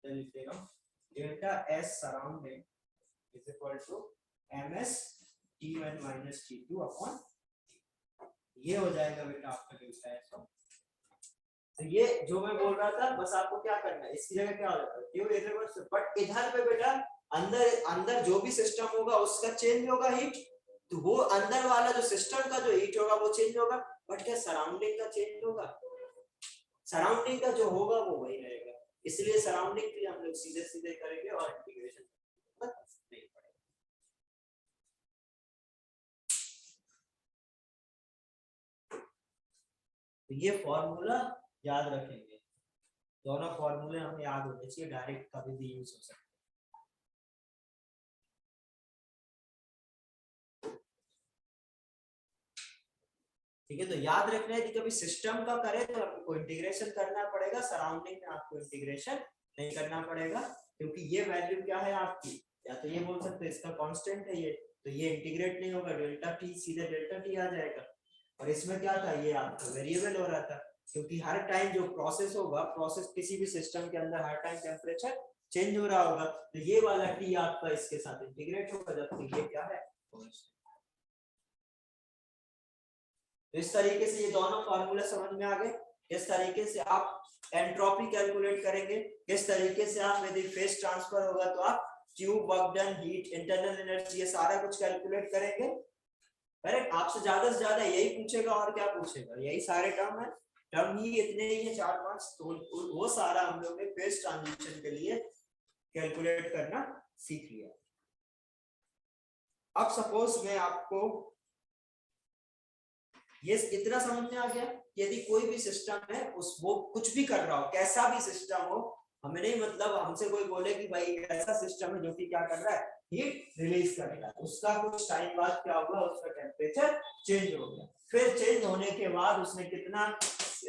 इधर लिख दे रहा हूं, delta S surrounding is equal to ms T1 minus T2 upon, ये हो जाएगा बेटा आपका डेल्टा एस। तो ये जो मैं बोल रहा था, बस आपको क्या करना है, इसकी जगह क्या हो जाता है? क्यों इधर, बट इधर पे बेटा अंदर जो भी सिस्टम होगा उसका चेंज होगा हीट, तो वो अंदर वाला जो सिस्टम का जो हीट होगा वो चेंज होगा, बट क्या सराउंडिंग का चेंज होगा? सराउंडिंग का जो होगा वो वही रहेगा। इसलिए सराउंडिंग के लिए हम लोग सीधे सीधे करेंगे और इंटीग्रेशन नहीं पड़ेगा। तो ये फॉर्मूला याद रखेंगे, दोनों फॉर्मूले हमें याद होने चाहिए, डायरेक्ट कभी भी यूज हो सकते हैं। ठीक है, तो याद रखना है कि कभी सिस्टम का करे तो आपको इंटीग्रेशन करना पड़ेगा, सराउंडिंग में आपको इंटीग्रेशन नहीं करना पड़ेगा, क्योंकि ये वैल्यू क्या है आपकी, या तो ये बोल सकते हैं इसका कांस्टेंट है ये, तो ये इंटीग्रेट नहीं होगा, डेल्टा टी सीधे डेल्टा टी आ जाएगा। और इसमें क्या था, ये आपका वेरिएबल हो रहा था, क्योंकि हर टाइम जो प्रोसेस होगा, प्रोसेस किसी भी सिस्टम के अंदर हर टाइम टेम्परेचर चेंज हो रहा होगा, तो ये वाला टी आपका इसके साथ इंटीग्रेट होगा, जबकि ये क्या है? तो इस तरीके से ये दोनों फार्मूला समझ में आ गए। इस तरीके से आप एंट्रोपी कैलकुलेट करेंगे, किस तरीके से आप यदि फेज ट्रांसफर होगा तो आप tube work done, heat, internal energy, ये सारा कुछ कैलकुलेट करेंगे। करेक्ट? आपसे ज्यादा से ज्यादा यही पूछेगा, और क्या पूछेगा? यही सारे टर्म है, टर्म ही इतने ही है 4-5, तो वो सारा हम लोग ने फेज ट्रांजिशन के लिए कैलकुलेट करना सीख लिया। अब सपोज मैं आपको ये इतना समझ में आ गया। यदि कोई भी सिस्टम है उस वो कुछ भी कर रहा हो, कैसा भी सिस्टम हो, हमें नहीं मतलब हमसे कोई बोले कि भाई ऐसा सिस्टम है जो कि क्या कर रहा है, हीट रिलीज कर रहा है, उसका कुछ टाइम बाद क्या होगा, उसका टेम्परेचर चेंज हो गया। फिर चेंज होने के बाद उसमें कितना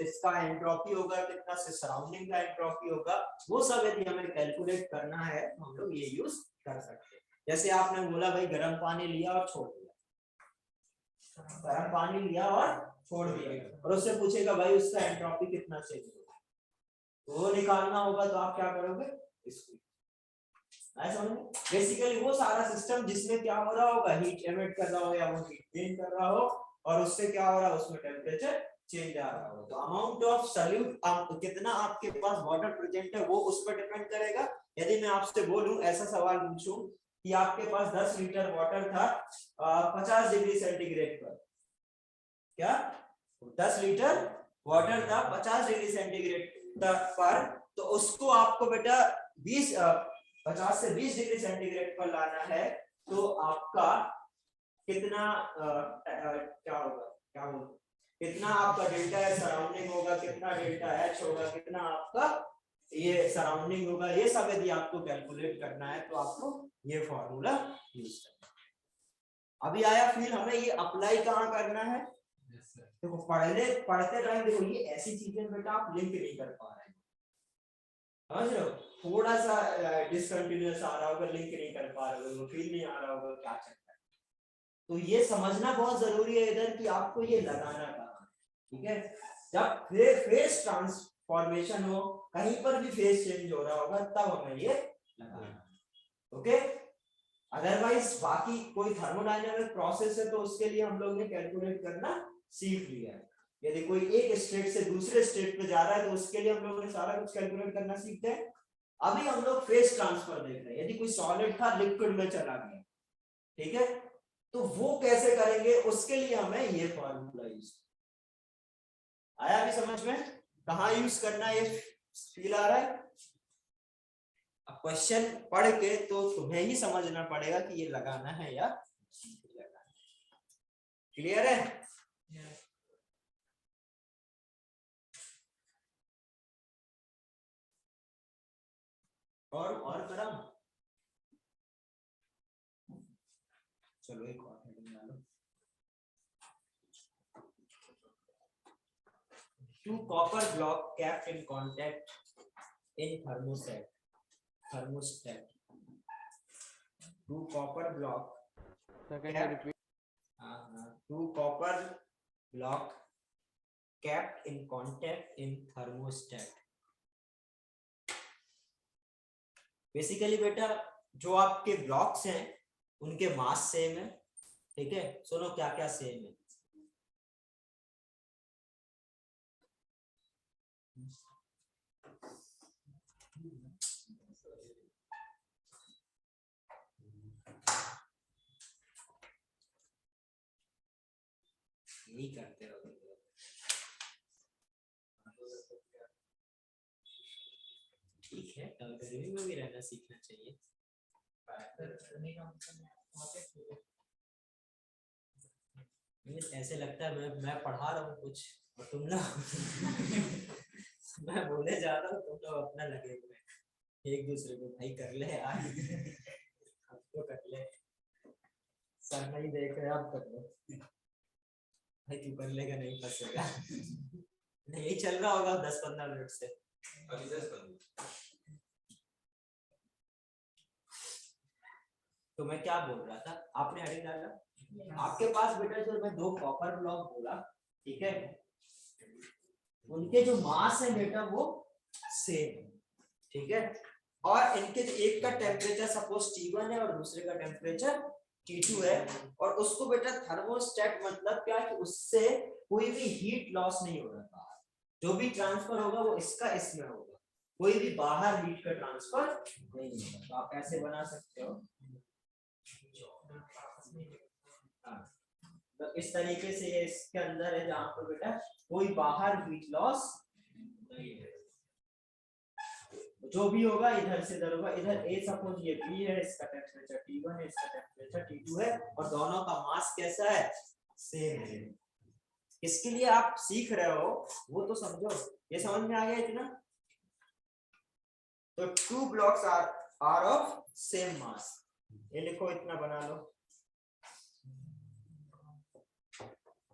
इसका एंट्रोपी होगा, कितना से सराउंडिंग का एंट्रोपी होगा, वो सब यदि हमें कैलकुलेट करना है तो हम लोग ये यूज कर सकते हैं। जैसे आपने बोला भाई गर्म पानी लिया और छोड़ दिया, गर्म पानी लिया और छोड़ दिया, और उससे पूछेगा भाई उसका एंट्रोपी कितना चेंज होगा, तो वो निकालना होगा, तो आप क्या करोगे, इसको बेसिकली वो सारा सिस्टम जिसमें क्या हो रहा होगा, हीट एमिट कर रहा हो या वो हीट गेन कर रहा हो, और उससे क्या हो रहा है, उसमें टेम्परेचर चेंज आ रहा हो। तो अमाउंट ऑफ सॉल्यूट कितना आपके पास वाटर प्रेजेंट है वो उस पर डिपेंड करेगा। यदि मैं आपसे बोलूं, ऐसा सवाल पूछूं कि आपके पास 10 लीटर वाटर था 50 डिग्री सेंटीग्रेड पर, क्या 10 लीटर वाटर था 50 डिग्री सेंटीग्रेड पर, तो उसको आपको बेटा 50 से 20 डिग्री सेंटीग्रेड पर लाना है, तो आपका कितना क्या होगा, क्या होगा, कितना आपका डेल्टा एच सराउंडिंग होगा, कितना डेल्टा एच होगा, कितना आपका ये सराउंडिंग होगा, ये सब यदि आपको कैलकुलेट करना है तो आपको ये फॉर्मूला यूज करना है। अभी आया फील, हमें ये अप्लाई कहाँ करना है, देखो पढ़ते टाइम देखो ये ऐसी चीजें बेटा आप लिंक नहीं कर पा रहे हैं, समझ रहे हो, थोड़ा सा डिसकंटिन्यूअस आ रहा होगा, लिंक नहीं कर पा रहे हो, फील नहीं आ रहा होगा क्या चल रहा है, तो ये समझना बहुत जरूरी है इधर कि आपको ये लगाना कहाँ, ठीक है। जब फेस ट्रांसफॉर्मेशन हो, कहीं पर भी फेस चेंज हो रहा होगा, तब हमें ये लगाना, ओके। अदरवाइज बाकी कोई थर्मोडायनामिक प्रोसेस है तो उसके लिए हम लोग ने कैलकुलेट करना सीख लिया है। यदि कोई एक स्टेट से दूसरे स्टेट पे जा रहा है तो उसके लिए हम लोगों ने सारा कुछ कैलकुलेट करना सीखते हैं। अभी हम लोग फेस ट्रांसफर देख रहे हैं, यदि कोई सॉलिड था लिक्विड में चला गया, ठीक है, तो वो कैसे करेंगे, उसके लिए हमें ये फॉर्मूला यूज आया भी समझ में, कहाँ यूज करना है, ये फील आ रहा है। अब क्वेश्चन पढ़ के तो तुम्हें ही समझना पड़ेगा कि ये लगाना है या नहीं लगाना है। क्लियर है? और करा, चलो एक और हेडिंग डालो, two copper block kept in contact in thermostat, two copper block Second kept, repeat. two copper block kept in contact in thermostat। Basically बेटा जो आपके ब्लॉक्स हैं उनके मास सेम है, ठीक है। सुनो क्या क्या सेम है, यही करते रहो, ठीक है, गर्मी में भी रहना सीखना चाहिए। ऐसे लगता है मैं पढ़ा रहा हूँ कुछ और तुम लोग मैं बोले जा रहा हूँ, तुम लोग अपना लगे हुए एक दूसरे को, भाई कर ले यार, हम तो कर ले, सर नहीं देख रहे आप कर लो, भाई तू कर लेगा नहीं फंसेगा नहीं, यही चल रहा होगा 10-15 मिनट से। तो मैं क्या बोल रहा था, आपने हेडिंग डाला, आपके पास बेटा जो मैं 2 कॉपर ब्लॉक बोला, ठीक है, उनके जो मास है बेटा वो सेम, ठीक है, और इनके जो एक का टेम्परेचर सपोज T1 है और दूसरे का टेम्परेचर T2 है, और उसको बेटा थर्मोस्टेट मतलब क्या है कि उससे कोई भी हीट लॉस नहीं हो रहा, जो भी ट्रांसफर होगा वो इसका इसमें होगा, कोई भी बाहर हीट का ट्रांसफर नहीं होगा। तो आप ऐसे बना सकते हो, तो इस तरीके से ये इसके अंदर है जहां पर बेटा कोई बाहर हीट लॉस नहीं है, जो भी होगा इधर से इधर होगा, इधर ए सपोज ये बी है, इसका टेम्परेचर T1 है, इसका टेम्परेचर T2 है, और दोनों का मास कैसा है, सेम है, इसके लिए आप सीख रहे हो वो तो समझो, ये समझ में आ गया इतना। तो 2 blocks are of same mass, ये लिखो, इतना बना लो।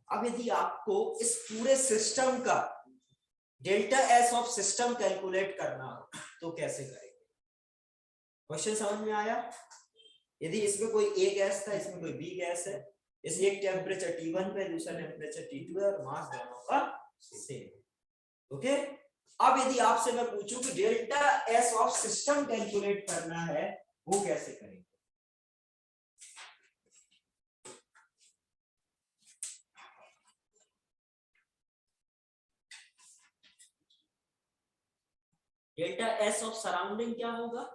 अब यदि आपको इस पूरे सिस्टम का delta S of system calculate करना हो तो कैसे करेंगे? क्वेश्चन समझ में आया? यदि इसमें कोई ए गैस था, इसमें कोई बी गैस है, इस एक टेम्परेचर T1 पे, दूसरा टेम्परेचर T2 है और मास दोनों का सेम। ओके, अब यदि आपसे मैं पूछूं कि delta S of system calculate करना है, वो कैसे करेंगे? डेल्टा एस ऑफ सराउंडिंग क्या होगा?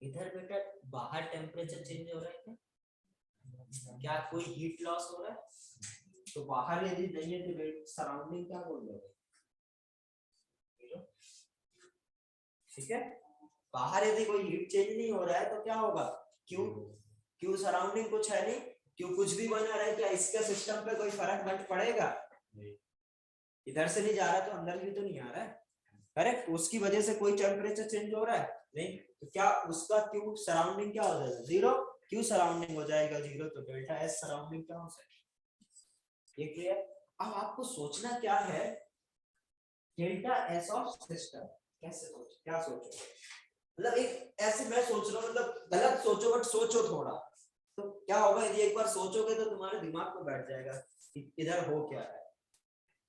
इधर बेटा बाहर टेम्परेचर चेंज हो रहा है क्या? क्या कोई हीट लॉस हो रहा है? तो बाहर यदि नहीं है तो सराउंडिंग क्या बोल रहे हो? ठीक है, बाहर यदि कोई हीट चेंज नहीं हो रहा है तो क्या होगा? क्यों सराउंडिंग कुछ है नहीं, क्यों कुछ भी बना रहा है, क्या इसका सिस्टम पे कोई फर्क पड़ेगा? इधर से नहीं जा रहा तो अंदर भी तो नहीं आ रहा है, करेक्ट? उसकी वजह से कोई टेम्परेचर चेंज हो रहा है नहीं, तो क्या उसका क्यू सराउंडिंग क्या हो जाएगा? जीरो। क्यू सराउंडिंग हो जाएगा जीरो, तो डेल्टा एस सराउंडिंग क्या हो जाएगा? ये क्लियर? अब आपको सोचना क्या है, डेल्टा एस ऑफ सिस्टम कैसे सोच, क्या सोचो? मतलब एक ऐसे मैं सोच रहा हूँ, मतलब गलत सोचो बट सोचो थोड़ा, तो क्या होगा? यदि एक बार सोचोगे तो तुम्हारे दिमाग में बैठ जाएगा कि इधर हो क्या है।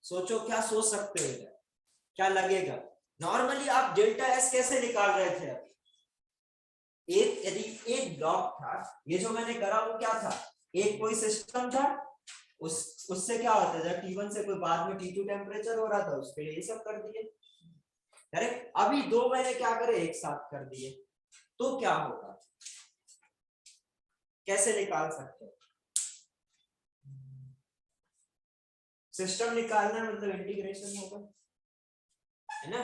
सोचो, क्या सोच सकते हो इधर, क्या लगेगा? नॉर्मली आप डेल्टा एस कैसे निकाल रहे थे? एक यदि एक ब्लॉक था, ये जो मैंने करा वो क्या था? एक कोई सिस्टम था, उससे क्या होता था? T1 से कोई बाद में T2 टेम्परेचर हो रहा था, उसके लिए ये सब कर दिए, करेक्ट? अभी दो मैंने क्या करे, एक साथ कर दिए, तो क्या होगा? कैसे निकाल सकते हो? सिस्टम निकालना मतलब इंटीग्रेशन होगा, है ना?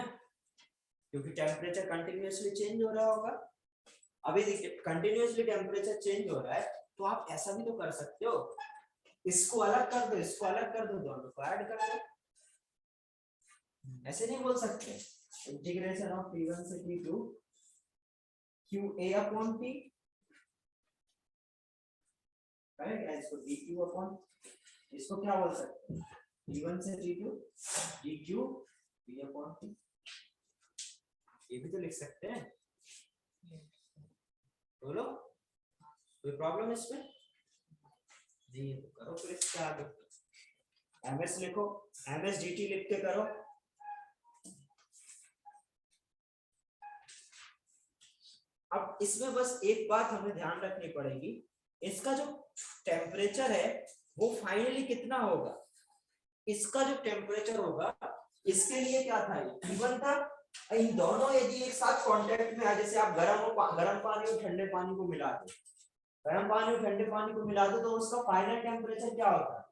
क्योंकि टेम्परेचर कंटिन्यूअसली चेंज हो रहा होगा। अभी कंटिन्यूअसली टेम्परेचर चेंज हो रहा है तो आप ऐसा भी तो कर सकते हो, इसको अलग कर दो, इसको अलग कर दो, दोनों को ऐड कर दो। ऐसे नहीं बोल सकते इंटीग्रेशन ऑफ T1 से T2 QA upon T, correct? इसको dQ अपॉन, इसको क्या बोल सकते हैं? T1 से T2 dQ V upon T, ये भी तो लिख सकते हैं। बोलो, कोई प्रॉब्लम है इसमें? जी तो करो फिर इसके आगे ms लिखो, ms dt लिख के करो। अब इसमें बस एक बात हमें ध्यान रखनी पड़ेगी, इसका जो टेम्परेचर है वो फाइनली कितना होगा? इसका जो टेम्परेचर होगा, इसके लिए क्या था? T1 था, इन दोनों यदि एक साथ कांटेक्ट में आ, जैसे आप गर्म पानी और ठंडे पानी को मिला दो, गर्म पानी और ठंडे पानी को मिला दो तो उसका फाइनल टेम्परेचर क्या होता है?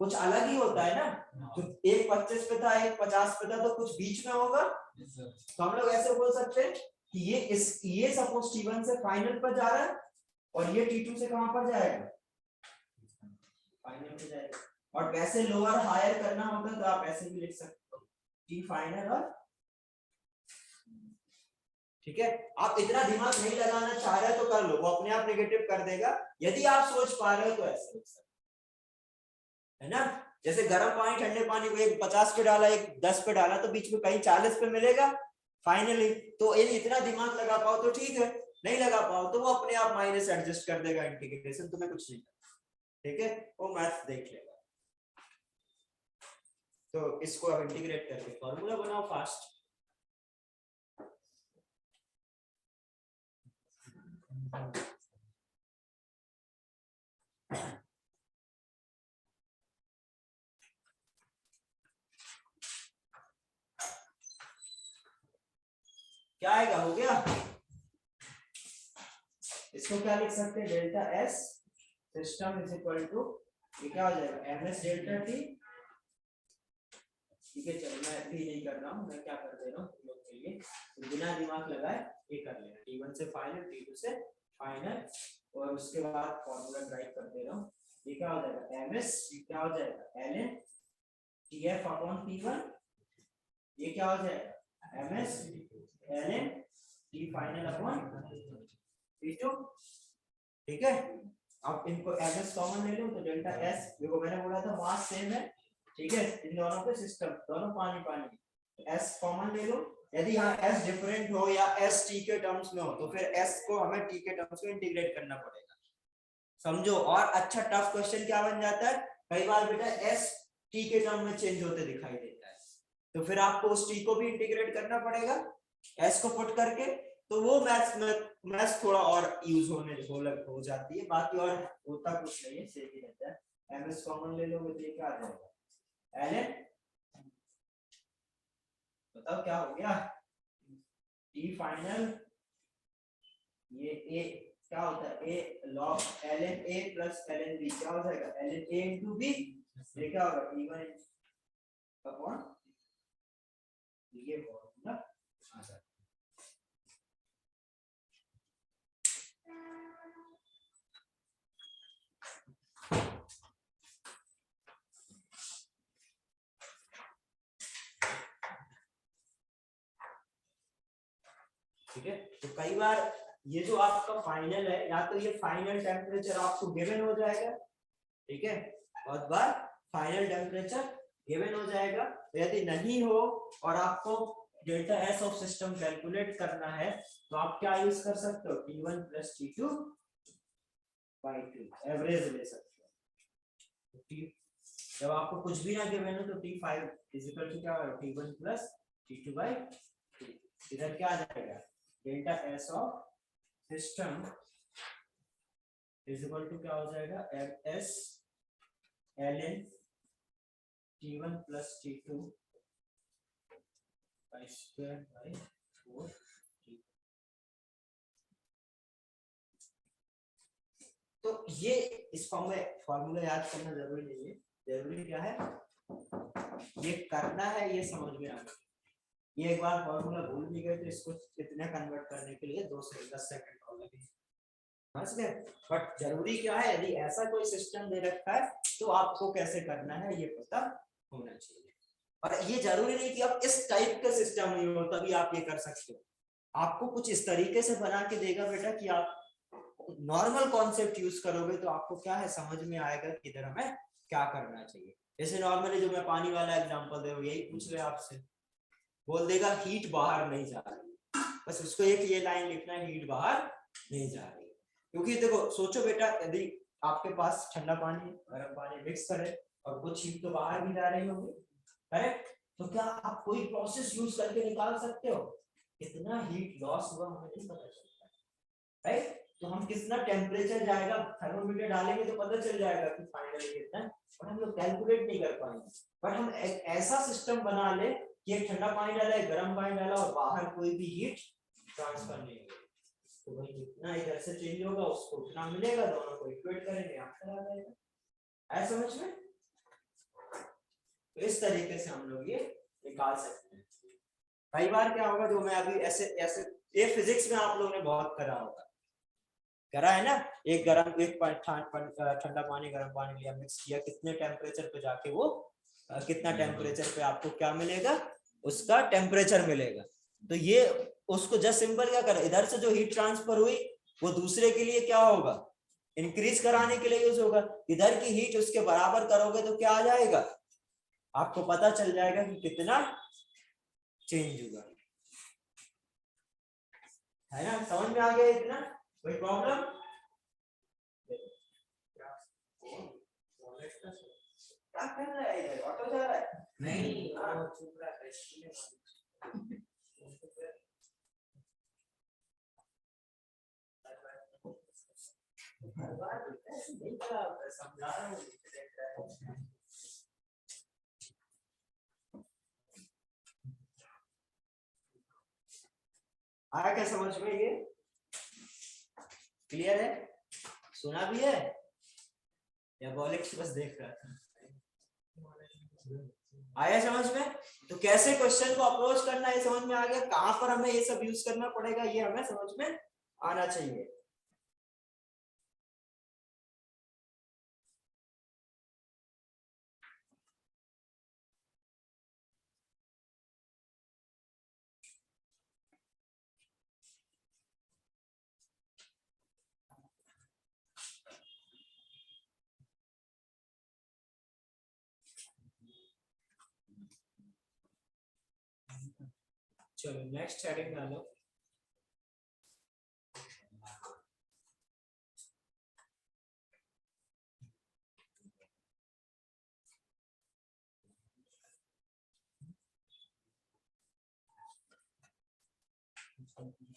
कुछ अलग ही होता है ना। तो एक 25 पे था, एक 50 पे था, तो कुछ बीच में होगा। तो हम लोग ऐसे बोल सकते हैं कि ये सपोज T1 से फाइनल पर जा रहा है और ये T2 से कहां पर जाएगा? फाइनल पे जाएगा। और वैसे लोअर हायर करना होगा तो आप ऐसे भी लिख सकते हो, T फाइनल और, ठीक है? आप इतना दिमाग नहीं लगाना चाह रहे तो कर लो, वो अपने आप नेगेटिव कर देगा। यदि आप सोच पा रहे हो तो ऐसे लिख सकते है ना? जैसे गर्म पानी ठंडे पानी को एक 50 पे डाला, एक 10 पे डाला, तो बीच में कहीं 40 पे मिलेगा फाइनली। तो यदि इतना दिमाग लगा पाओ तो ठीक है, नहीं लगा पाओ तो वो अपने आप माइनस एडजस्ट कर देगा, इंटीग्रेशन तुम्हें कुछ नहीं करना, ठीक है? वो मैथ्स देख लेगा। तो इसको अब इंटीग्रेट करके फॉर्मूला बनाओ फास्ट। क्या आएगा? हो गया। इसको क्या लिख सकते हैं? Delta S system is equal to, ये क्या हो जाएगा? ms डेल्टा टी, ठीक है? चलो मैं भी नहीं कर रहा हूँ, मैं क्या कर दे रहा हूँ लोग के लिए, तो बिना दिमाग लगाए ये कर लेना। T1 से फाइनल, T2 से फाइनल, और उसके बाद फॉर्मूला ड्राइव करते रहो। ये क्या हो जाएगा ms, ये क्या हो जाएगा ln tf अपॉन p1, ये क्या हो जाएगा ms ln t final upon p2। ठीक है, अब इनको ms कॉमन ले लो तो डेल्टा s, देखो मैंने बोला था मास सेम है, ठीक है, इन दोनों के सिस्टम दोनों पानी पानी, s कॉमन ले लो। यदि यहाँ s डिफरेंट हो या s t के टर्म्स में हो तो फिर s को हमें t के टर्म्स में इंटीग्रेट करना पड़ेगा, समझो। और अच्छा टफ क्वेश्चन क्या बन जाता है, कई बार बेटा s t के टर्म में चेंज होते दिखाई देता है, तो फिर आपको उस t को भी इंटीग्रेट करना पड़ेगा s को पुट करके, तो वो मैथ्स थोड़ा और यूज हो जाती है, बाकी और होता कुछ नहीं है, सेम ही रहता है। ms कॉमन ले लोगे तो ये क्या आ जाएगा ln, बताओ क्या हो गया t फाइनल, ये a क्या होता है a log ln a plus ln b, क्या हो जाएगा ln a into b, ये क्या होगा e1 अपॉन ये फॉर्मूला आ जाता है। ठीक है, तो कई बार ये जो आपका फाइनल है, या तो ये फाइनल टेम्परेचर आपको गिवन हो जाएगा, ठीक है, बहुत बार फाइनल टेम्परेचर गिवन हो जाएगा, तो यदि नहीं हो और आपको delta S of system calculate करना है तो आप क्या यूज कर सकते हो, T1 plus T2 by 2 average ले सकते हो। जब आपको कुछ भी ना गिवन हो तो T5 इक्वल टू क्या होगा T1 प्लस T2 बाई 2, इधर क्या आ जाएगा delta S of system is equal to क्या हो जाएगा ms ln t1 plus t2 by square by 4। तो ये इस फॉर्म में फॉर्मूला याद करना जरूरी नहीं है, जरूरी क्या है ये करना है, ये समझ में आना। ये एक बार फॉर्मूला भूल भी गए तो इसको इतना कन्वर्ट करने के लिए 2 से 10 सेकंड और लगेंगे, समझ गए। बट जरूरी क्या है, यदि ऐसा कोई सिस्टम दे रखा है तो आपको कैसे करना है ये पता होना चाहिए। और ये जरूरी नहीं कि आप इस टाइप का सिस्टम ही हो तभी आप ये कर सकते हो, आपको कुछ इस तरीके से बना के देगा बेटा कि आप नॉर्मल कॉन्सेप्ट यूज करोगे तो आपको क्या है समझ में आएगा कि इधर हमें क्या करना चाहिए। जैसे नॉर्मली जो मैं पानी वाला एग्जांपल दे रहा हूं, यही पूछ ले आपसे, बोल देगा हीट बाहर नहीं जा रही, बस उसको एक ये लाइन लिखना है हीट बाहर नहीं जा रही। क्योंकि देखो सोचो बेटा, यदि आपके पास ठंडा पानी गर्म पानी मिक्स करे और कुछ हीट तो बाहर भी जा रही होगी, करेक्ट, तो क्या आप कोई प्रोसेस यूज करके निकाल सकते हो कितना हीट लॉस हुआ, हमें नहीं पता चलता, राइट। तो हम कितना टेम्परेचर जाएगा, थर्मोमीटर डालेंगे तो पता चल जाएगा कि फाइनली कितना है, और हम लोग कैलकुलेट नहीं कर पाएंगे। बट हम एक ऐसा सिस्टम बना ले कि एक ठंडा पानी डाला है गर्म पानी डाला और बाहर कोई भी हीट ट्रांसफर नहीं होगी, तो भाई जितना इधर से चेंज होगा उसको उतना मिलेगा, दोनों को इक्वेट करेंगे आंसर आ जाएगा। आया समझ में? तो इस तरीके से हम लोग ये निकाल सकते हैं। कई बार क्या होगा, जो मैं अभी ऐसे ऐसे ये फिजिक्स में आप लोगों ने बहुत करा होगा, करा है ना, एक ठंडा पानी गर्म पानी लिया मिक्स किया, कितने टेम्परेचर पे जाके वो कितना टेम्परेचर पे आपको क्या मिलेगा, उसका टेम्परेचर मिलेगा। तो ये उसको जस्ट सिंपल क्या करें, इधर से जो हीट ट्रांसफर हुई वो दूसरे के लिए क्या होगा, इंक्रीज कराने के लिए यूज होगा, इधर की हीट उसके बराबर करोगे तो क्या आ जाएगा, आपको पता चल जाएगा कि कितना चेंज होगा, है ना। समझ में आ गया इतना, कोई प्रॉब्लम? क्या कर रहा है इधर, ऑटो जा रहा है? नहीं, चुप रहा है। समझा रहा हूँ, आया क्या समझ में? ये क्लियर है? सुना भी है या बॉलिक्स बस देख रहा था? आया समझ में? तो कैसे क्वेश्चन को अप्रोच करना है समझ में आ गया, कहां पर हमें ये सब यूज करना पड़ेगा ये हमें समझ में आना चाहिए। चलो नेक्स्ट हेडिंग डालो।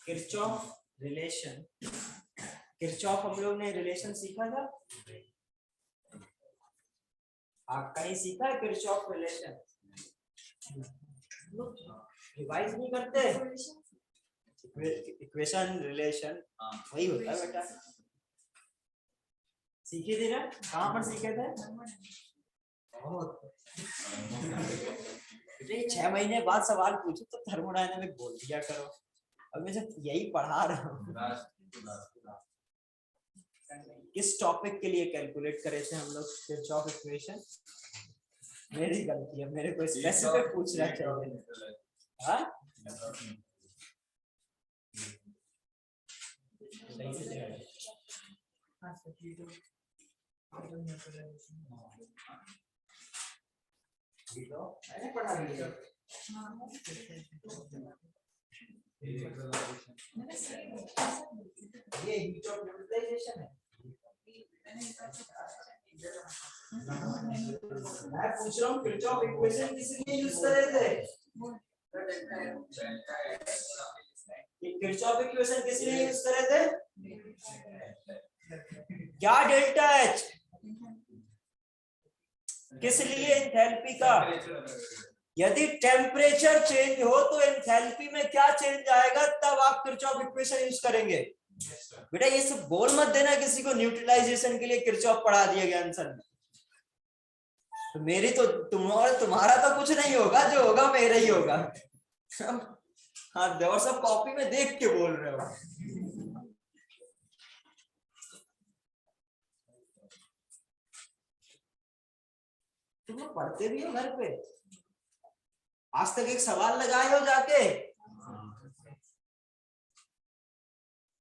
Kirchhoff relation. किरचॉफ हम लोग ने रिलेशन सीखा था, आप कहीं सीखा है किरचॉफ रिलेशन? रिवाइज नहीं करते? इक्वेशन रिलेशन वही होता है बेटा, सीखे थे ना? कहाँ पर सीखे थे? बेटे 6 महीने बाद सवाल पूछो तो थर्मोडायनामिक बोल दिया करो, अब मैं जब यही पढ़ा रहा हूँ। किस टॉपिक के लिए कैलकुलेट करे थे हम लोग किरचॉफ इक्वेशन? मेरी गलती है, मेरे को स्पेसिफिक पूछना चाहिए। हाँ सही से जवाब। मैंने पढ़ा दिया। ये हीट ऑफ न्यूट्रलाइजेशन है। मैं पूछ रहा हूँ किरचॉफ इक्वेशन किस लिए यूज करे थे? किरचॉफ इक्वेशन किस लिए यूज करे थे? क्या डेल्टा एच किस लिए? एंथैल्पी का। यदि टेम्परेचर चेंज हो तो एंथैल्पी में क्या चेंज आएगा, तब आप किरचॉफ इक्वेशन यूज करेंगे। बेटा ये सब बोल मत देना किसी को न्यूट्रलाइजेशन के लिए किरचॉफ पढ़ा दिया गया आंसर में। तो मेरी तो तुम्हारा तो कुछ नहीं होगा, जो होगा मेरा ही होगा। हाँ देवर सब कॉपी में देख के बोल रहे हो। तुम लोग पढ़ते भी हो घर पे? आज तक एक सवाल लगाए हो जाके?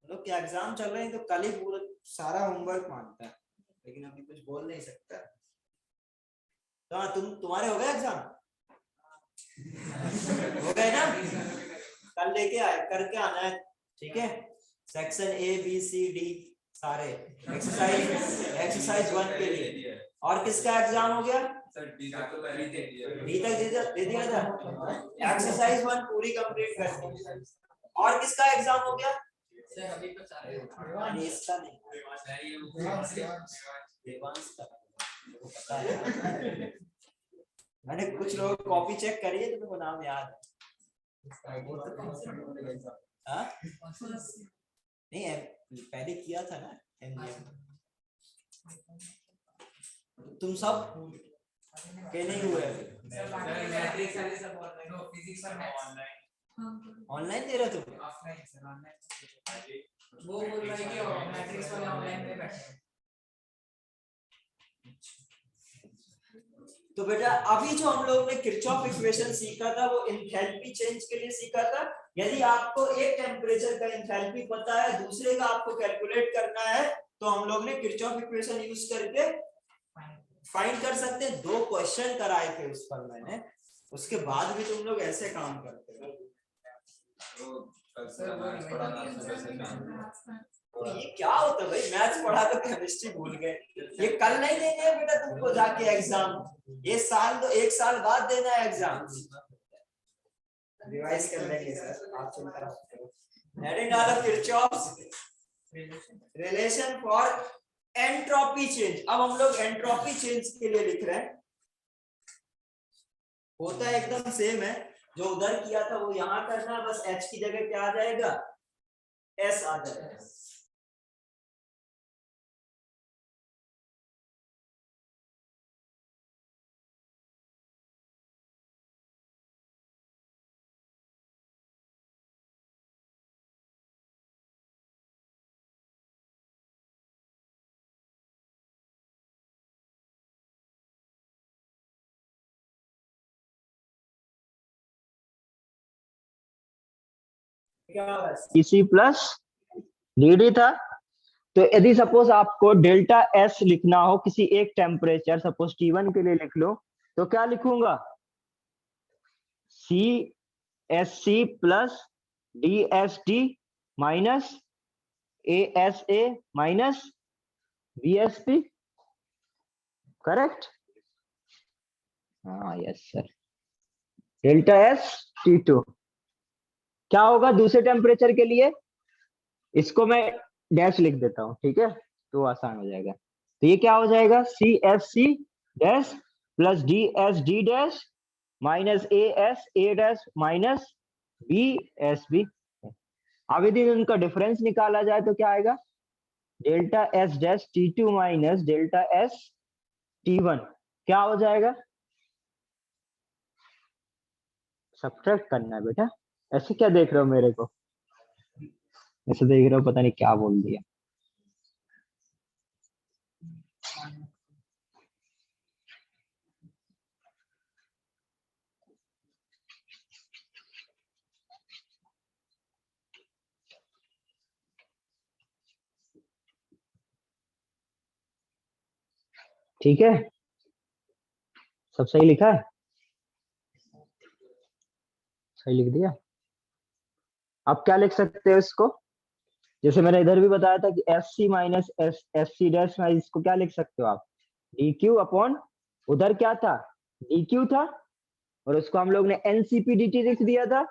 लोग क्या एग्जाम चल रहे हैं तो कल ही पूरा सारा होमवर्क मांगता है, लेकिन अभी कुछ बोल नहीं सकता। तो हाँ तुम्हारे हो गए एग्जाम? हो गए ना? कल लेके आए करके आना है, ठीक है? Section A B C D सारे एक्सरसाइज 1 के लिए। और किसका एग्जाम हो गया? डी तक दे दिया था। एक्सरसाइज 1 पूरी कंप्लीट कर दी। और किसका एग्जाम हो गया? इसका नहीं, मैंने कुछ लोग कॉपी चेक करी है तो मेरे को नाम याद है। हाँ नहीं है, पहले किया था ना एमजीएम। तुम सब के नहीं हुए? ऑनलाइन दे रहे तुम? वो बोल रहा है कि मैट्रिक्स वाले ऑनलाइन में बैठे। तो बेटा अभी जो हम लोगों ने किरचॉफ इक्वेशन सीखा था वो एंथैल्पी चेंज के लिए सीखा था। यदि आपको एक टेम्परेचर का एंथैल्पी पता है, दूसरे का आपको कैलकुलेट करना है, तो हम लोग ने किरचॉफ इक्वेशन यूज करके फाइंड कर सकते हैं। 2 क्वेश्चन कराए थे उस पर मैंने, उसके बाद भी तुम लोग ऐसे काम करते हो। तो ये क्या होता है भाई, मैथ्स पढ़ा तो केमिस्ट्री भूल गए। ये कल नहीं देंगे है बेटा तुमको जाके एग्जाम, ये साल तो 1 साल बाद देना है एग्जाम। रिवाइज कर लेंगे सर, आप चिंता मत करो। हेडिंग डालो Kirchhoff relation for entropy change. अब हम लोग एंट्रोपी चेंज के लिए लिख रहे हैं। होता है एकदम सेम है, जो उधर किया था वो यहाँ करना है, बस h की जगह क्या आ जाएगा? s आ जाएगा। इसी प्लस डी था। तो यदि सपोज आपको डेल्टा एस लिखना हो किसी एक टेम्परेचर, सपोज T1 के लिए लिख लो, तो क्या लिखूंगा? C SC plus DST minus ASA minus VSP, correct? हाँ yes sir. Delta S T2 क्या होगा दूसरे टेम्परेचर के लिए? इसको मैं डैश लिख देता हूँ, ठीक है, तो आसान हो जाएगा। तो ये क्या हो जाएगा? CSC dash plus DSD dash minus ASA dash minus BSB। अब यदि इनका डिफरेंस निकाला जाए तो क्या आएगा? Delta S dash T2 minus delta S T1 क्या हो जाएगा? सब्ट्रैक्ट करना है बेटा। ऐसे क्या देख रहे हो मेरे को? ऐसे देख रहे हो पता नहीं क्या बोल दिया। ठीक है, सब सही लिखा है? सही लिख दिया। अब क्या लिख सकते हो इसको? जैसे मैंने इधर भी बताया था कि S C minus S C dash में इसको क्या लिख सकते हो आप? डी क्यू अपॉन, उधर क्या था? डी क्यू था और उसको हम लोग ने एनसीपी डी टी लिख दिया था।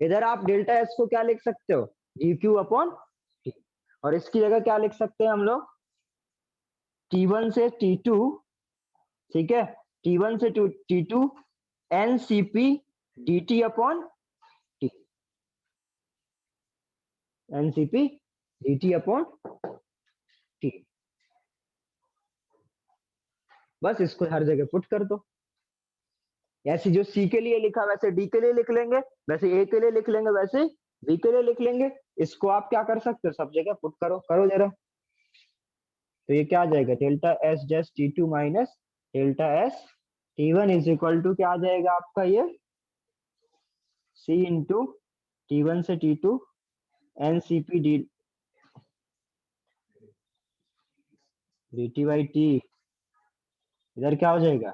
इधर आप डेल्टा एस को क्या लिख सकते हो? D Q upon T. और इसकी जगह क्या लिख सकते हैं हम लोग? T1 से T2, ठीक है, T1 से T2 NCP D T upon T, NCP D T upon T. बस इसको हर जगह पुट कर दो। ऐसे जो सी के लिए लिखा वैसे डी के लिए लिख लेंगे, वैसे ए के लिए लिख लेंगे, वैसे बी के लिए लिख लेंगे। इसको आप क्या कर सकते हो? सब जगह पुट करो, करो जरा। तो ये क्या आ जाएगा? Delta S dash T2 minus delta S T1 is equal to क्या आ जाएगा आपका? ये C इंटू T1 से T2 NCP D T by T. इधर क्या हो जाएगा?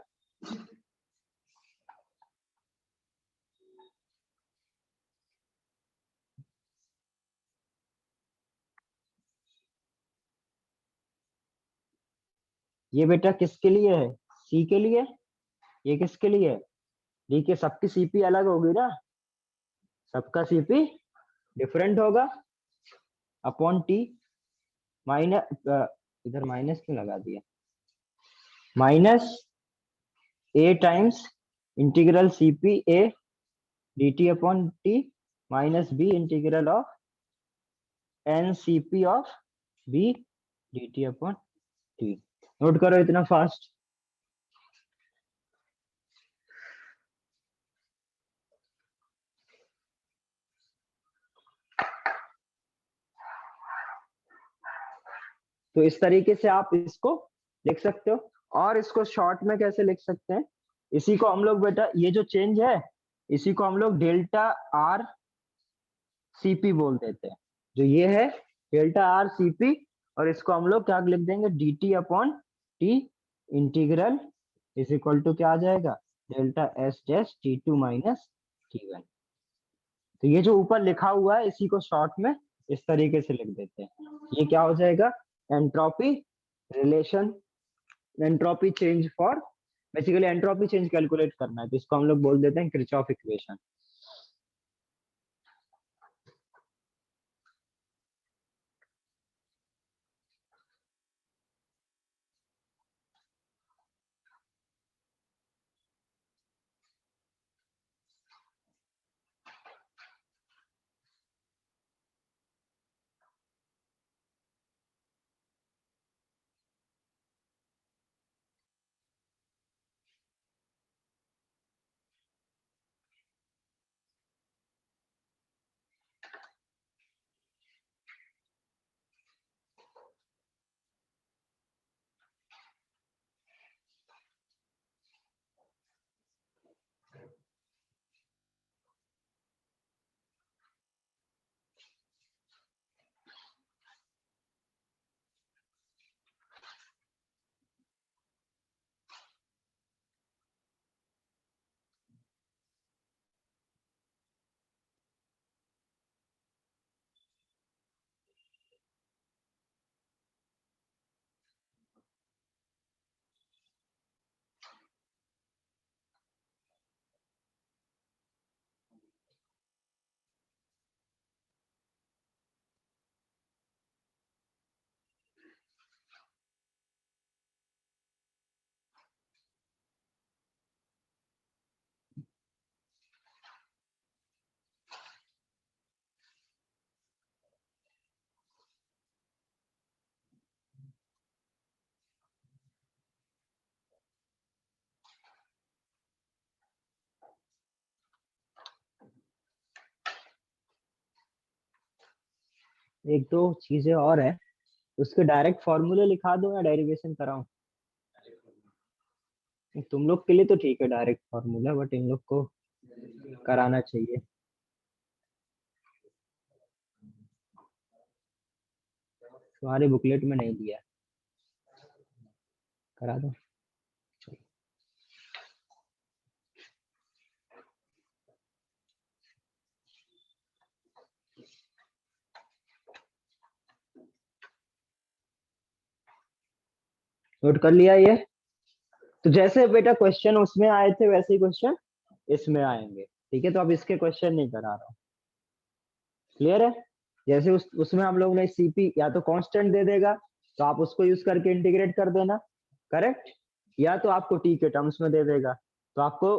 ये बेटा किसके लिए है? सी के लिए। ये किसके लिए है? डी के। सबकी सीपी अलग होगी ना, सबका सीपी डिफरेंट होगा अपॉन टी माइनस, इधर माइनस क्यों लगा दिया? Minus A times integral CP A D T upon T minus B integral of N CP of B D T upon T. Note करो इतना फास्ट। तो इस तरीके से आप इसको लिख सकते हो। और इसको शॉर्ट में कैसे लिख सकते हैं? इसी को हम लोग बेटा, ये जो चेंज है इसी को हम लोग डेल्टा आर सीपी बोल देते हैं। जो ये है डेल्टा आर सीपी, और इसको हम लोग क्या लिख देंगे? D T upon T integral is equal to क्या आ जाएगा? Delta S dash T2 minus T1। तो ये जो ऊपर लिखा हुआ है इसी को शॉर्ट में इस तरीके से लिख देते हैं। ये क्या हो जाएगा? Entropy relation, entropy change for, basically entropy change calculate करना है तो इसको हम लोग बोल देते हैं किरचॉफ इक्वेशन। एक दो चीजें और है, उसके डायरेक्ट फॉर्मूले लिखा दो या डेरिवेशन कराऊं? तुम लोग के लिए तो ठीक है डायरेक्ट फॉर्मूला, बट इन लोग को कराना चाहिए। तुम्हारे बुकलेट में नहीं दिया, करा दो। नोट कर लिया ये? तो जैसे बेटा क्वेश्चन उसमें आए थे वैसे ही क्वेश्चन इसमें आएंगे, ठीक है? तो अब इसके क्वेश्चन नहीं करा रहा हूँ, क्लियर है? जैसे उसमें हम लोग ने सीपी या तो कांस्टेंट दे देगा तो आप उसको यूज करके इंटीग्रेट कर देना, करेक्ट? या तो आपको टी के टर्म्स में दे देगा तो आपको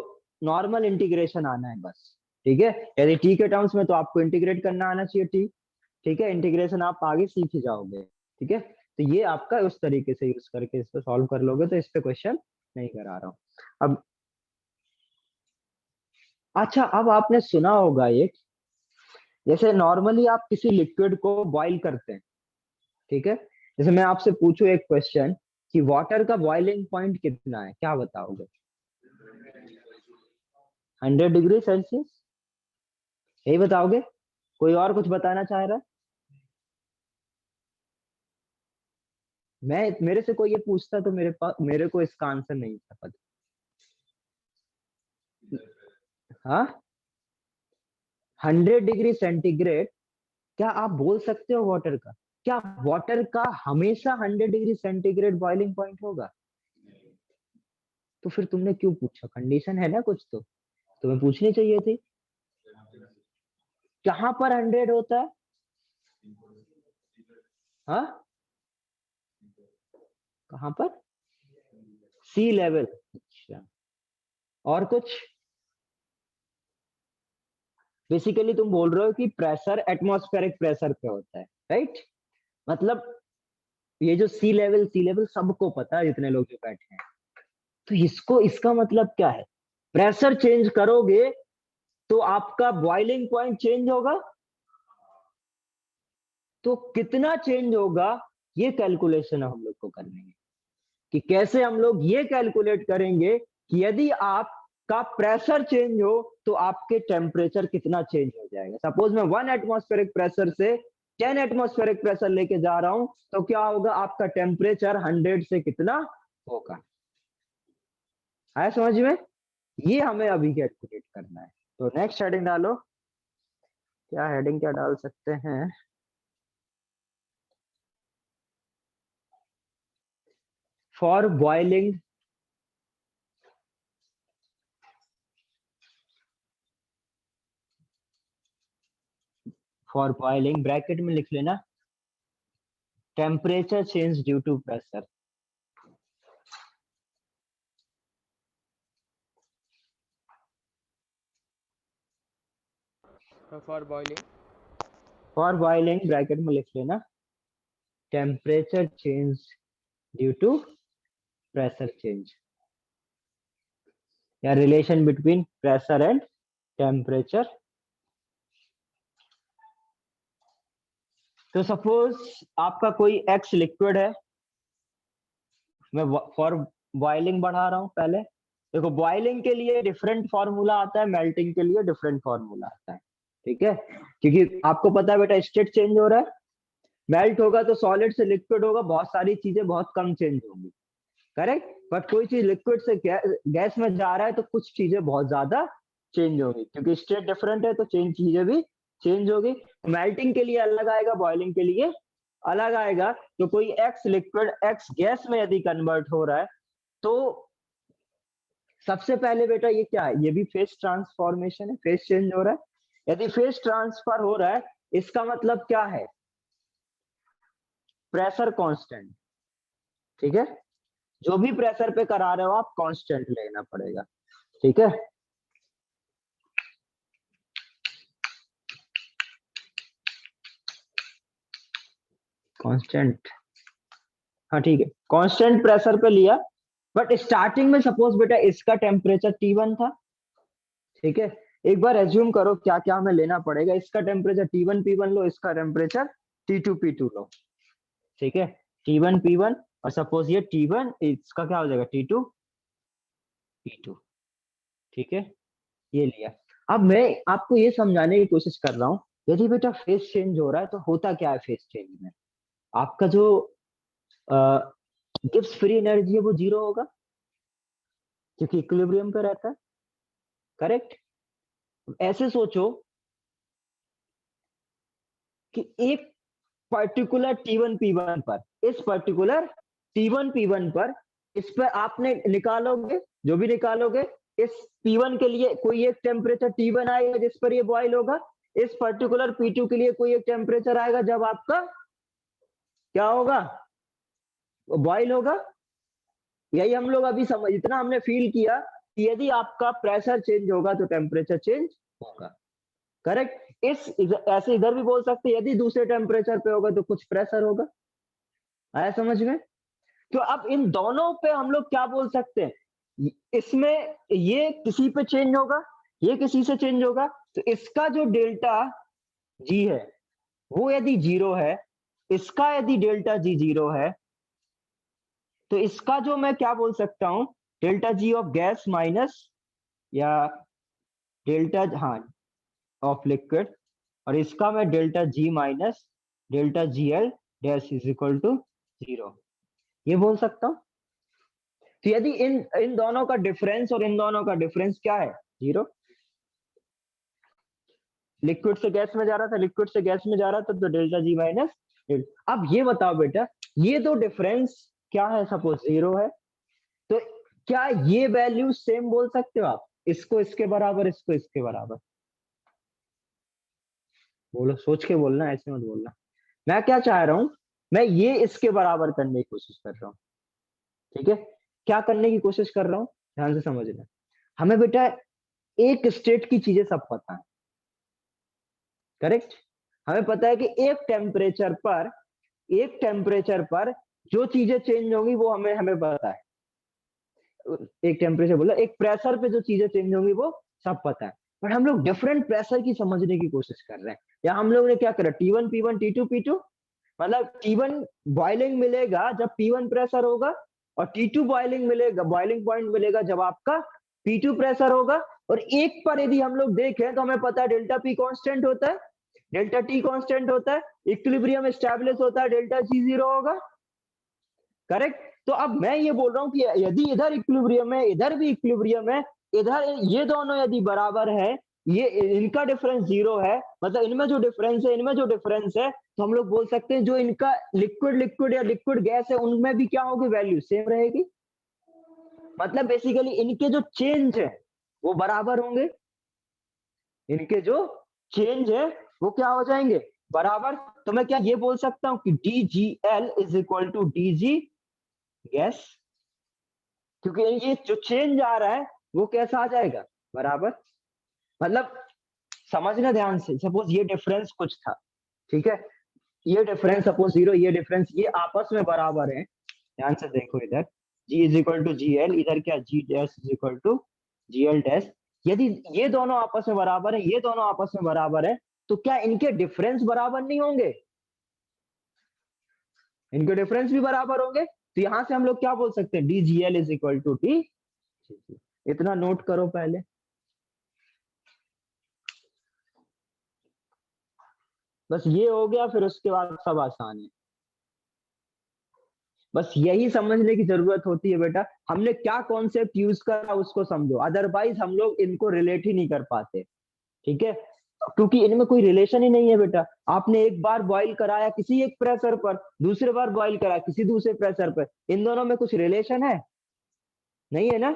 नॉर्मल इंटीग्रेशन आना है बस, ठीक है? यदि टी के टर्म्स में तो आपको इंटीग्रेट करना आना चाहिए टी, ठीक है? इंटीग्रेशन आप आगे सीख ही जाओगे, ठीक है? तो ये आपका उस तरीके से यूज करके इसको सॉल्व कर लोगे, तो इस पे क्वेश्चन नहीं करा रहा हूँ अब। अच्छा, अब आपने सुना होगा एक, जैसे नॉर्मली आप किसी लिक्विड को बॉईल करते हैं, ठीक है? जैसे मैं आपसे पूछूं एक क्वेश्चन कि वाटर का बॉइलिंग पॉइंट कितना है, क्या बताओगे? 100 डिग्री सेल्सियस, यही बताओगे? कोई और कुछ बताना चाह रहा है? मेरे से कोई ये पूछता तो मेरे को इसका आंसर नहीं था पता। हाँ, 100 डिग्री सेंटीग्रेड, क्या आप बोल सकते हो वाटर का? क्या वाटर का हमेशा 100 डिग्री सेंटीग्रेड बॉइलिंग पॉइंट होगा? तो फिर तुमने क्यों पूछा? कंडीशन है ना कुछ, तो तुम्हें पूछनी चाहिए थी। कहां पर 100 होता है? हाँ, कहां पर? सी लेवल। अच्छा, और कुछ? बेसिकली तुम बोल रहे हो कि प्रेशर एटमॉस्फेरिक प्रेशर पे होता है, राइट? मतलब ये जो सी लेवल सबको पता है जितने लोग जो बैठे हैं, तो इसका मतलब क्या है? प्रेशर चेंज करोगे तो आपका बॉइलिंग पॉइंट चेंज होगा, तो कितना चेंज होगा ये कैलकुलेशन हम लोग को करनी है कि कैसे हम लोग ये कैलकुलेट करेंगे कि यदि आपका प्रेशर चेंज हो तो आपके टेम्परेचर कितना चेंज हो जाएगा। सपोज मैं 1 एटमॉस्फेरिक प्रेशर से 10 एटमॉस्फेरिक प्रेशर लेके जा रहा हूं, तो क्या होगा? आपका टेम्परेचर 100 से कितना होगा? आया समझ में? ये हमें अभी कैलकुलेट करना है। तो नेक्स्ट हेडिंग डालो, क्या हेडिंग क्या डाल सकते हैं? फॉर बॉइलिंग ब्रैकेट में लिख लेना temperature change due to pressure. For boiling. For boiling bracket में लिख लेना temperature change due to pressure change, या relation between pressure and temperature. तो सपोज आपका कोई एक्स लिक्विड है, मैं फॉर बॉइलिंग बढ़ा रहा हूं। पहले देखो, बॉइलिंग के लिए डिफरेंट फॉर्मूला आता है, मेल्टिंग के लिए डिफरेंट फॉर्मूला आता है, ठीक है? क्योंकि आपको पता है बेटा स्टेट चेंज हो रहा है, मेल्ट होगा तो सॉलिड से लिक्विड होगा, बहुत सारी चीजें बहुत कम चेंज होंगी, करेक्ट? बट कोई चीज लिक्विड से गैस में जा रहा है तो कुछ चीजें बहुत ज्यादा चेंज होगी, क्योंकि स्टेट डिफरेंट है तो चीजें भी चेंज होगी। मेल्टिंग के लिए अलग आएगा, बॉइलिंग के लिए अलग आएगा। तो कोई एक्स लिक्विड एक्स गैस में यदि कन्वर्ट हो रहा है तो सबसे पहले बेटा ये क्या है? ये भी फेस ट्रांसफॉर्मेशन है, फेस चेंज हो रहा है। यदि फेस ट्रांसफर हो रहा है इसका मतलब क्या है? प्रेशर कांस्टेंट, ठीक है? जो भी प्रेशर पे करा रहे हो आप कांस्टेंट लेना पड़ेगा, ठीक है? कांस्टेंट, हाँ ठीक है, कांस्टेंट प्रेशर पे लिया। बट स्टार्टिंग में सपोज बेटा इसका टेम्परेचर T1 था, ठीक है? एक बार एज्यूम करो क्या क्या हमें लेना पड़ेगा। इसका टेम्परेचर T1 P1 लो, इसका टेम्परेचर T2 P2 लो, ठीक है, T1 P1 और सपोज ये T1 इसका क्या हो जाएगा T2 P2, ठीक है, ये लिया। अब मैं आपको ये समझाने की कोशिश कर रहा हूँ, यदि बेटा फेज चेंज हो रहा है तो होता क्या है फेज चेंज में, आपका जो गिब्स फ्री एनर्जी है वो 0 होगा क्योंकि इक्विलिब्रियम पे रहता है, करेक्ट। ऐसे सोचो कि एक पर्टिकुलर T1 P1 पर, इस पर्टिकुलर T1 P1 पर, इस पर आपने निकालोगे, जो भी निकालोगे, इस P1 के लिए कोई एक टेम्परेचर T1 आएगा जिस पर ये बॉयल होगा, इस पर्टिकुलर P2 के लिए कोई एक टेम्परेचर आएगा जब आपका क्या होगा, बॉयल होगा। यही हम लोग अभी समझ, इतना हमने फील किया कि यदि आपका प्रेशर चेंज होगा तो टेम्परेचर चेंज होगा, करेक्ट। ऐसे इधर भी बोल सकते हैं, यदि दूसरे टेम्परेचर पे होगा तो कुछ प्रेशर होगा, आया समझ में। तो अब इन दोनों पे हम लोग क्या बोल सकते हैं, इसमें ये किसी पे चेंज होगा, ये किसी से चेंज होगा, तो इसका जो डेल्टा जी है वो यदि 0 है, इसका यदि डेल्टा जी 0 है, तो इसका जो मैं क्या बोल सकता हूं, delta G of gas minus या डेल्टा, हाँ, ऑफ लिक्विड, और इसका मैं delta G minus delta G L dash is equal to 0, ये बोल सकता हूं। तो यदि इन दोनों का डिफरेंस और इन दोनों का डिफरेंस क्या है, 0, लिक्विड से गैस में जा रहा था, लिक्विड से गैस में जा रहा था, तो डेल्टा जी माइनस। अब ये बताओ बेटा, ये दो डिफरेंस क्या है, सपोज 0 है, तो क्या ये वैल्यू सेम बोल सकते हो आप, इसको इसके बराबर, इसको इसके बराबर, बोलो, सोच के बोलना, ऐसे मत बोलना। मैं क्या चाह रहा हूं, मैं ये इसके बराबर करने की कोशिश कर रहा हूं, ठीक है। क्या करने की कोशिश कर रहा हूं, ध्यान से समझना। हमें बेटा एक स्टेट की चीजें सब पता है, करेक्ट। हमें पता है कि एक टेम्परेचर पर जो चीजें चेंज होंगी वो हमें पता है, एक टेम्परेचर बोला, एक प्रेशर पे जो चीजें चेंज होंगी वो सब पता है, पर हम लोग डिफरेंट प्रेशर की समझने की कोशिश कर रहे हैं। या हम लोग ने क्या करा, T1 P1 T2 P2, मतलब T1 बॉइलिंग मिलेगा जब P1 प्रेशर होगा, और T2 बॉइलिंग मिलेगा, बॉइलिंग पॉइंट मिलेगा जब आपका P2 प्रेशर होगा। और एक पर यदि हम लोग देखें तो हमें पता है डेल्टा P कांस्टेंट होता है, डेल्टा T कांस्टेंट होता है, इक्विलिब्रियम एस्टैब्लिश होता है, डेल्टा G 0 होगा, करेक्ट। तो अब मैं ये बोल रहा हूं कि यदि इधर इक्विलिब्रियम है, इधर भी इक्विलिब्रियम है, इधर ये दोनों यदि बराबर है, ये इनका डिफरेंस 0 है, मतलब इनमें जो डिफरेंस है, तो हम लोग बोल सकते हैं जो इनका लिक्विड या लिक्विड गैस है उनमें भी क्या होगी, वैल्यू सेम रहेगी। मतलब बेसिकली इनके जो चेंज है वो बराबर होंगे, इनके जो चेंज है वो क्या हो जाएंगे, बराबर। तो मैं क्या ये बोल सकता हूं कि DGL is equal to DG gas, क्योंकि ये जो चेंज आ रहा है वो कैसा आ जाएगा, बराबर। मतलब समझना ध्यान से, सपोज ये डिफरेंस कुछ था, ठीक है, ये डिफरेंस सपोज 0, ये डिफरेंस, ये आपस में बराबर है, ध्यान से देखो, इधर G is equal to GL, इधर क्या G dash is equal to GL dash. यदि ये दोनों आपस में बराबर है, ये दोनों आपस में बराबर है, तो क्या इनके डिफरेंस बराबर नहीं होंगे, इनके डिफरेंस भी बराबर होंगे। तो यहां से हम लोग क्या बोल सकते हैं, DGL is equal to D। इतना नोट करो पहले, बस ये हो गया, फिर उसके बाद सब आसान है। बस यही समझने की जरूरत होती है बेटा, हमने क्या कॉन्सेप्ट यूज करा उसको समझो, अदरवाइज हम लोग इनको रिलेट ही नहीं कर पाते, ठीक है, क्योंकि इनमें कोई रिलेशन ही नहीं है बेटा। आपने एक बार बॉईल कराया किसी एक प्रेशर पर, दूसरे बार बॉईल कराया किसी दूसरे प्रेशर पर, इन दोनों में कुछ रिलेशन है, नहीं है ना।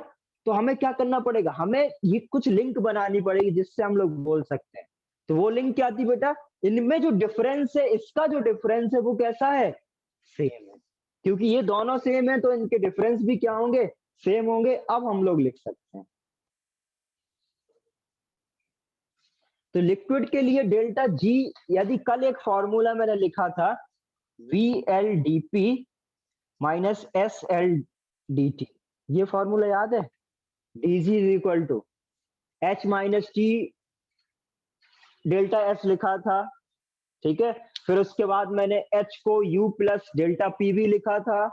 तो हमें क्या करना पड़ेगा, हमें ये कुछ लिंक बनानी पड़ेगी जिससे हम लोग बोल सकते हैं। तो वो लिंक क्या थी बेटा, इनमें जो डिफरेंस है, इसका जो डिफरेंस है वो कैसा है, सेम है, क्योंकि ये दोनों सेम है तो इनके डिफरेंस भी क्या होंगे, सेम होंगे। अब हम लोग लिख सकते हैं, तो लिक्विड के लिए डेल्टा जी, यदि कल एक फॉर्मूला मैंने लिखा था VLDP माइनस SLDT, ये फॉर्मूला याद है, DG is equal to H minus T delta S लिखा था, ठीक है, फिर उसके बाद मैंने H को U प्लस डेल्टा PV लिखा था,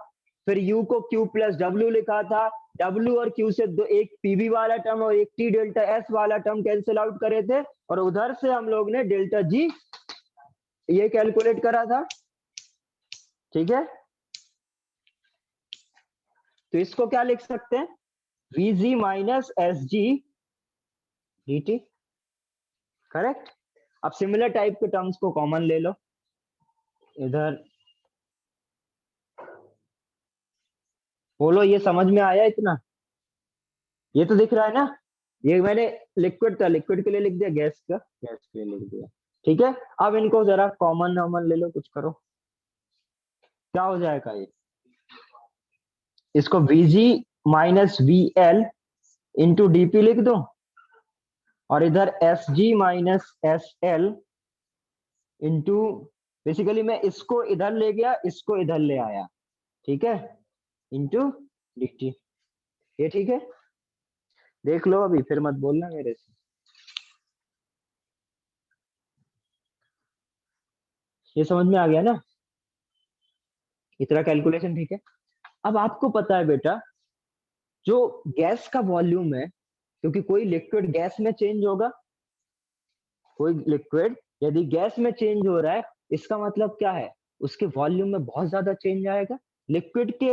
फिर U को Q प्लस W लिखा था, W और Q से एक PV वाला टर्म और एक T डेल्टा S वाला टर्म कैंसिल आउट करे थे, और उधर से हम लोग ने डेल्टा G ये कैलकुलेट करा था। ठीक है, तो इसको क्या लिख सकते हैं, VG minus SG dt, correct. अब सिमिलर टाइप के टर्म्स को कॉमन ले लो, इधर बोलो ये समझ में आया इतना, ये तो दिख रहा है ना, ये मैंने लिक्विड का लिक्विड के लिए लिख दिया, गैस का गैस के लिए लिख दिया। ठीक है, अब इनको जरा कॉमन नॉमन ले लो, कुछ करो, क्या हो जाएगा ये, इसको VG minus VL into DP लिख दो, और इधर SG minus SL into, basically मैं इसको इधर ले गया, इसको इधर ले आया, ठीक है, इंटू DT। ये ठीक है, देख लो अभी, फिर मत बोलना मेरे से। ये समझ में आ गया ना, इतना कैलकुलेशन ठीक है। अब आपको पता है बेटा, जो गैस का वॉल्यूम है, क्योंकि कोई लिक्विड गैस में चेंज होगा, कोई लिक्विड यदि गैस में चेंज हो रहा है, इसका मतलब क्या है, उसके वॉल्यूम में बहुत ज्यादा चेंज आएगा। लिक्विड के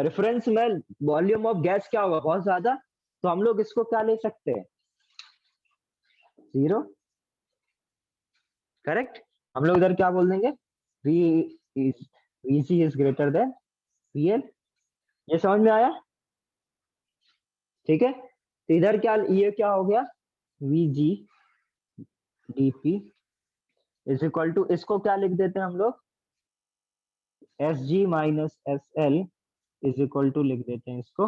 रेफरेंस में वॉल्यूम ऑफ गैस क्या होगा, बहुत ज्यादा, तो हम लोग इसको क्या ले सकते हैं, 0, करेक्ट। हम लोग इधर क्या बोल देंगे, VC is greater than VL। ये समझ में आया, ठीक है। तो इधर क्या, ये क्या हो गया, VG DP is equal to, इसको क्या लिख देते हैं हम लोग, SG minus SL is equal to लिख देते हैं इसको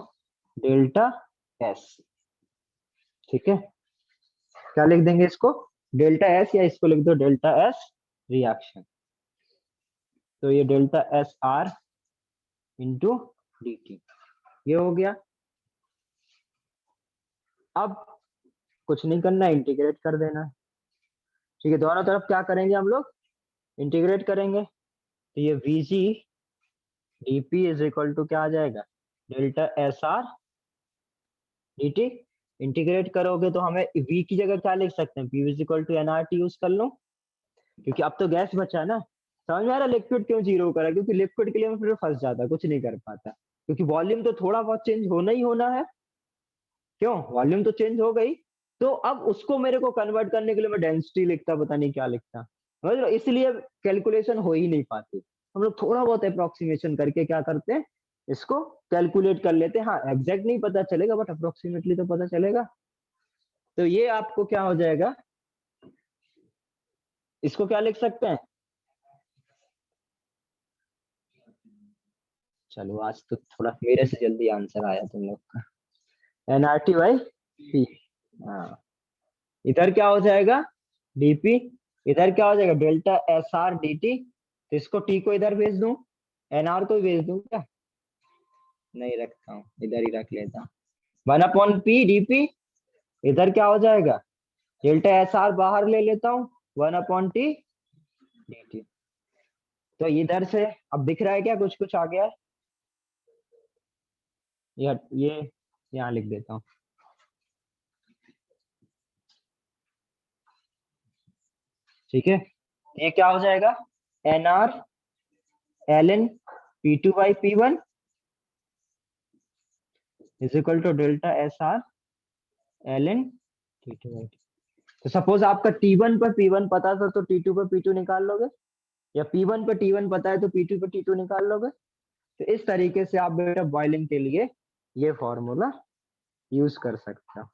डेल्टा S। ठीक है, क्या लिख देंगे इसको, डेल्टा S, या इसको लिख दो डेल्टा S रिएक्शन। तो ये डेल्टा SR इंटू DT, ये हो गया। अब कुछ नहीं करना, इंटीग्रेट कर देना, ठीक है। दोनों तरफ क्या करेंगे हम लोग, इंटीग्रेट करेंगे, तो ये VG DP is equal to क्या आ जाएगा, डेल्टा SR DT। इंटीग्रेट करोगे तो हमें V की जगह क्या लिख सकते हैं, P is equal to nRT use कर लो, क्योंकि अब तो गैस बचा ना। समझ में आ रहा लिक्विड क्यों 0 करा, क्योंकि लिक्विड के लिए मैं फिर फंस जाता, कुछ नहीं कर पाता, क्योंकि वॉल्यूम तो थोड़ा बहुत चेंज होना ही होना है, क्यों, वॉल्यूम तो चेंज हो गई, तो अब उसको मेरे को कन्वर्ट करने के लिए मैं डेंसिटी लिखता, पता नहीं क्या लिखता, समझ लो, इसलिए कैलकुलेशन हो ही नहीं पाती। हम लोग थोड़ा बहुत अप्रोक्सीमेशन करके क्या करते हैं, इसको कैलकुलेट कर लेते हैं। हाँ, एग्जैक्ट नहीं पता चलेगा, बट अप्रोक्सीमेटली तो पता चलेगा। तो ये आपको क्या हो जाएगा, इसको क्या लिख सकते हैं, चलो आज तो थोड़ा मेरे से जल्दी आंसर आया तुम लोग का, nRT बाई P। हाँ, इधर क्या हो जाएगा DP, इधर क्या हो जाएगा डेल्टा SR DT। तो इसको T को इधर भेज दूं, NR को भेज दूं क्या, नहीं रखता हूँ, इधर ही रख लेता हूँ, 1/P DP। इधर क्या हो जाएगा, डेल्टा SR बाहर ले लेता हूँ, 1/T DT। तो इधर से अब दिख रहा है क्या, कुछ कुछ आ गया है, ये यहाँ लिख देता हूँ, ठीक है। ये क्या हो जाएगा, NR ln P2 by P1 is equal to delta SR ln T2 by T। तो सपोज आपका T1 पर P1 पता था, तो T2 पर P2 निकाल लोगे, या P1 पर T1 पता है तो P2 पर T2 निकाल लोगे। तो इस तरीके से आप बेटा बॉइलिंग के लिए ये फॉर्मूला यूज कर सकते हो।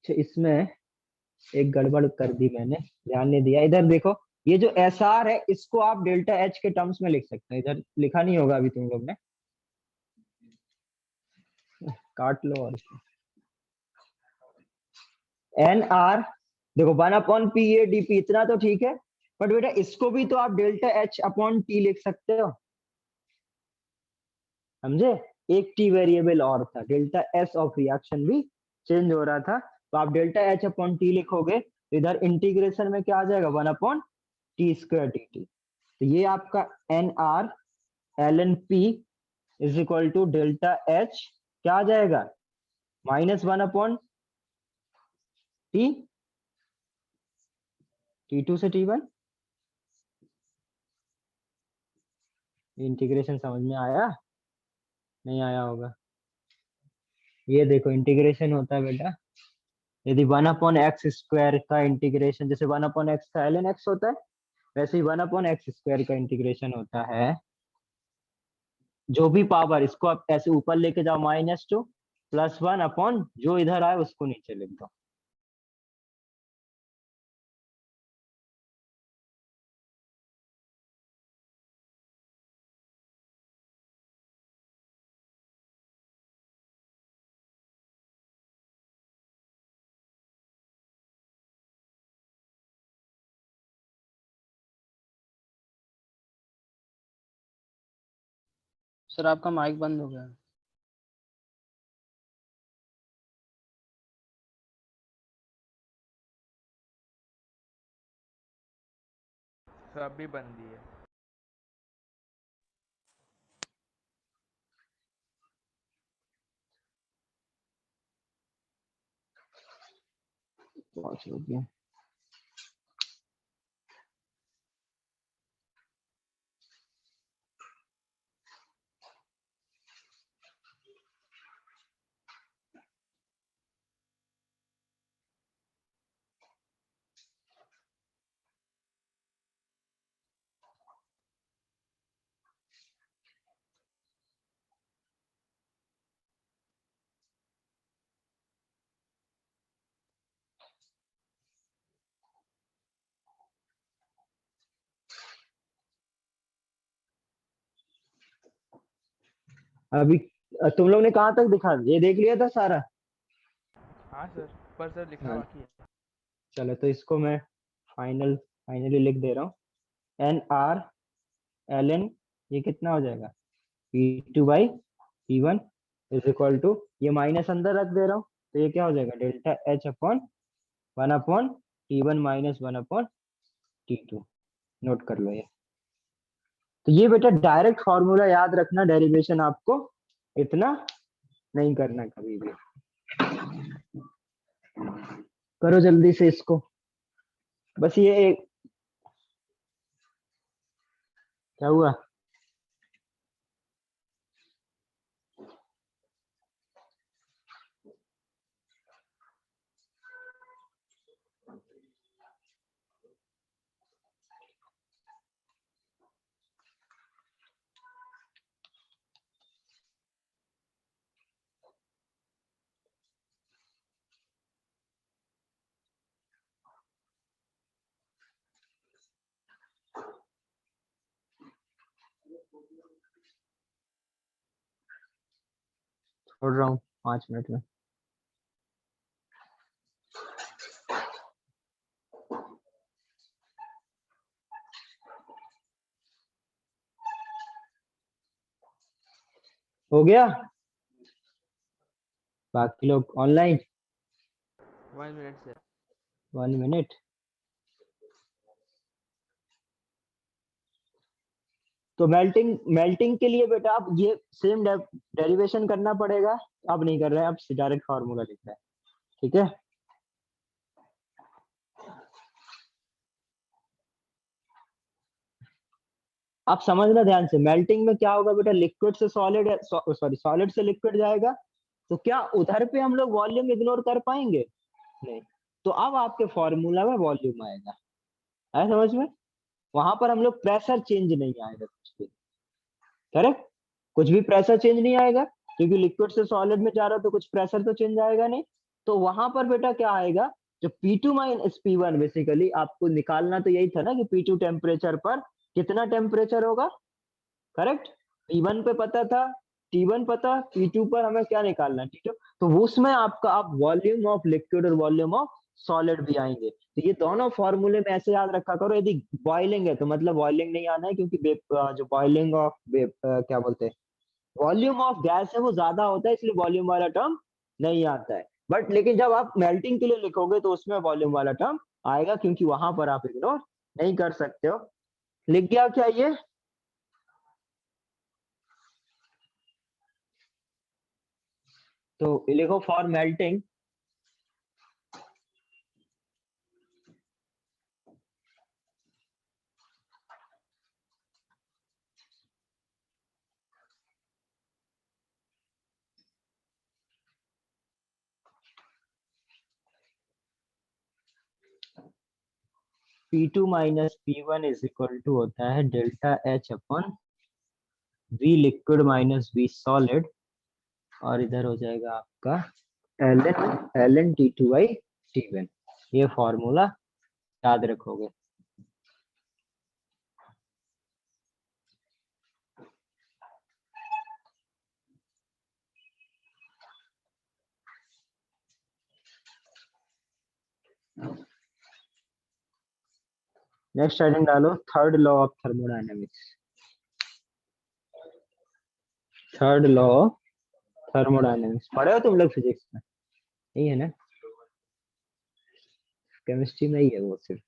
इसमें एक गड़बड़ कर दी मैंने, ध्यान नहीं दिया। इधर देखो, ये जो SR है इसको आप डेल्टा H के टर्म्स में लिख सकते हैं, इधर लिखा नहीं होगा अभी तुम लोग ने, काट लो। और NR देखो 1/P A DP, इतना तो ठीक है, बट बेटा इसको भी तो आप डेल्टा H/T लिख सकते हो, समझे। एक टी वेरिएबल और था, डेल्टा एस ऑफ रिएक्शन भी चेंज हो रहा था। तो आप डेल्टा एच अपॉन टी लिखोगे तो इधर इंटीग्रेशन में क्या आ जाएगा, 1 upon T square D T. तो ये आपका N R L N P is equal to delta H क्या आ जाएगा, -1 अपॉन टी, T2 से T1। इंटीग्रेशन समझ में आया, नहीं आया होगा। ये देखो इंटीग्रेशन होता है बेटा, यदि 1 अपॉन एक्स स्क्वायर का इंटीग्रेशन, जैसे 1 अपॉन एक्स का ln x होता है, वैसे ही 1 अपॉन एक्स स्क्वायर का इंटीग्रेशन होता है। जो भी पावर, इसको आप ऐसे ऊपर लेके जाओ -2 +1 अपॉन जो इधर आए उसको नीचे लिख दो। सर आपका माइक बंद हो गया। सर अभी बन दी है। बहुत हो गया। अभी तुम लोग ने कहाँ तक दिखा, ये देख लिया था सारा? हाँ सर, पर सर लिखना हाँ। बाकी है। चलो तो इसको मैं फाइनली लिख दे रहा हूँ। एन आर एल एन, ये कितना हो जाएगा, P2 by P1 is equal to, ये माइनस अंदर रख दे रहा हूँ, तो ये क्या हो जाएगा, delta H upon 1 upon T1 minus 1 upon T2। Note कर लो ये। तो ये बेटा डायरेक्ट फॉर्मूला याद रखना, डेरिवेशन आपको इतना नहीं करना कभी भी। करो जल्दी से इसको, बस ये एक, क्या हुआ? छोड़ रहा हूँ 5 मिनट में। हो गया? बाकी लोग ऑनलाइन? 1 minute sir. 1 मिनट। तो मेल्टिंग के लिए बेटा आप ये सेम डेरिवेशन करना पड़ेगा। अब नहीं कर रहे हैं, अब डायरेक्ट फार्मूला लिख रहे हैं, ठीक है। आप समझना ध्यान से, मेल्टिंग में क्या होगा बेटा, लिक्विड से सॉलिड, सॉरी सॉलिड से लिक्विड जाएगा, तो क्या उधर पे हम लोग वॉल्यूम इग्नोर कर पाएंगे? नहीं। तो अब आपके फॉर्मूला में वॉल्यूम आएगा, है समझ में? वहां पर हम लोग प्रेशर चेंज नहीं आएगा कुछ भी, करेक्ट? कुछ भी प्रेशर चेंज नहीं आएगा, क्योंकि लिक्विड से सॉलिड में जा रहा है तो कुछ प्रेशर तो चेंज आएगा नहीं। तो वहां पर बेटा क्या आएगा, जो P2 माइनस P1, बेसिकली आपको निकालना तो यही था ना कि P2 टेम्परेचर पर कितना टेम्परेचर होगा, करेक्ट? P1 पे पता था, T1 पता, P2 पर हमें क्या निकालना है, T2। तो उसमें आपका आप वॉल्यूम ऑफ लिक्विड और वॉल्यूम ऑफ सॉलिड भी आएंगे। तो ये दोनों फॉर्मूले में ऐसे याद रखा करो। यदि बॉइलिंग है तो मतलब बॉइलिंग नहीं आना है, क्योंकि जो बॉइलिंग ऑफ क्या बोलते हैं, वॉल्यूम ऑफ गैस है वो ज्यादा होता है, इसलिए वॉल्यूम वाला टर्म नहीं आता है। बट लेकिन जब आप मेल्टिंग के लिए लिखोगे तो उसमें वॉल्यूम वाला टर्म आएगा, क्योंकि वहां पर आप इग्नोर नहीं कर सकते हो। लिख गया क्या ये? तो लिखो for melting P2 minus P1 is equal to होता है delta H upon V liquid minus V solid, और इधर हो जाएगा आपका ln T2 बाई T1। ये फॉर्मूला याद रखोगे। नेक्स्ट आइटम डालो, third law of thermodynamics. Third law of thermodynamics पढ़े हो तुम लोग फिजिक्स में? नहीं है ना, केमिस्ट्री में ही है वो सिर्फ,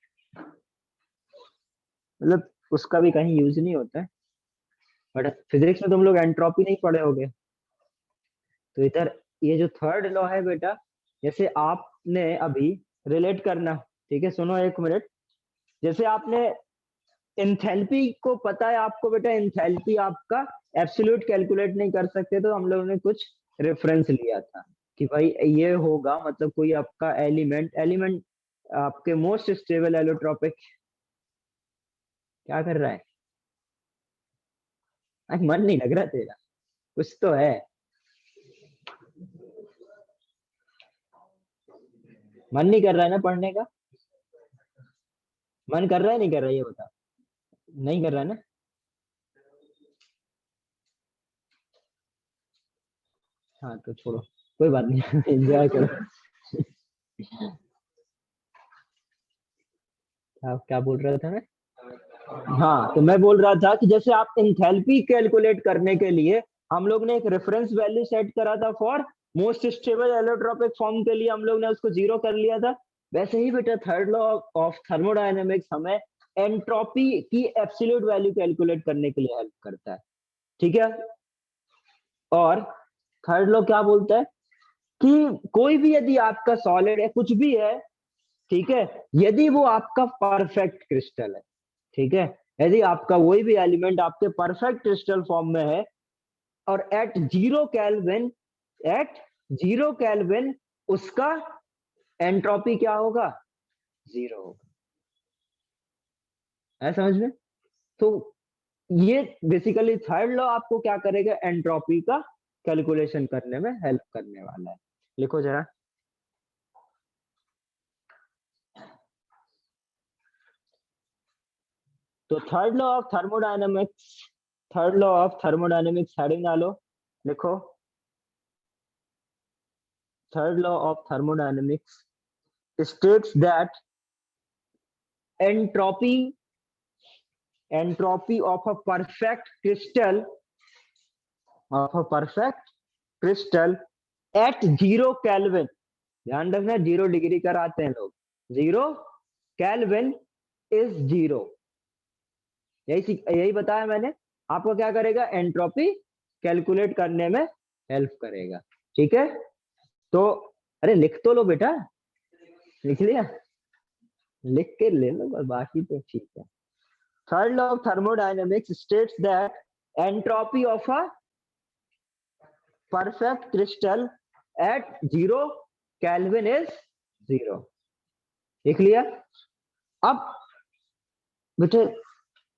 मतलब उसका भी कहीं यूज नहीं होता है। बट फिजिक्स में तुम लोग एंट्रोपी नहीं पढ़े होगे। तो इधर ये जो थर्ड लॉ है बेटा, जैसे आपने अभी रिलेट करना, ठीक है सुनो एक मिनट। जैसे आपने एंथैल्पी को पता है आपको बेटा, एंथैल्पी आपका एब्सोल्यूट कैलकुलेट नहीं कर सकते, तो हम लोगों ने कुछ रेफरेंस लिया था कि भाई ये होगा, मतलब कोई आपका एलिमेंट आपके मोस्ट स्टेबल एलोट्रोपिक, क्या कर रहा है? मन नहीं लग रहा तेरा, कुछ तो है। मन नहीं कर रहा है ना पढ़ने का? मन कर रहा है नहीं कर रहा है ये बता। नहीं कर रहा है ना? हाँ तो छोड़ो, कोई बात नहीं, एंजॉय करो। क्या बोल रहा था मैं? हाँ तो मैं बोल रहा था कि जैसे आप एंथैल्पी कैलकुलेट करने के लिए हम लोग ने एक रेफरेंस वैल्यू सेट करा था for most stable allotropic form के लिए, हम लोग ने उसको 0 कर लिया था। वैसे ही बेटा थर्ड लॉ ऑफ थर्मोडायनेमिक्स हमें एंट्रोपी की एब्सोल्यूट वैल्यू कैलकुलेट करने के लिए हेल्प करता है, ठीक है। और थर्ड लॉ क्या बोलता है कि कोई भी यदि आपका सॉलिड है, कुछ भी है, ठीक है, यदि वो आपका परफेक्ट क्रिस्टल है, ठीक है, यदि आपका कोई भी एलिमेंट आपके परफेक्ट क्रिस्टल फॉर्म में है और एट 0 केल्विन उसका एंट्रोपी क्या होगा? 0 होगा। है समझ में? तो ये बेसिकली थर्ड लॉ आपको क्या करेगा? एंट्रोपी का कैलकुलेशन करने में हेल्प करने वाला है। लिखो जरा, तो third law of thermodynamics heading डालो, लिखो third law of thermodynamics states that entropy of a perfect crystal at 0 Kelvin, ध्यान रखना 0 डिग्री कराते हैं लोग, 0 Kelvin is 0, यही बताया मैंने आपको। क्या करेगा? एंट्रोपी कैलकुलेट करने में हेल्प करेगा, ठीक है। तो अरे लिख तो लो बेटा, लिख लिया? लिख के ले लो, बाकी तो ठीक है। Third law of thermodynamics states that entropy of a perfect crystal at 0 kelvin is 0। लिख लिया? अब बेटे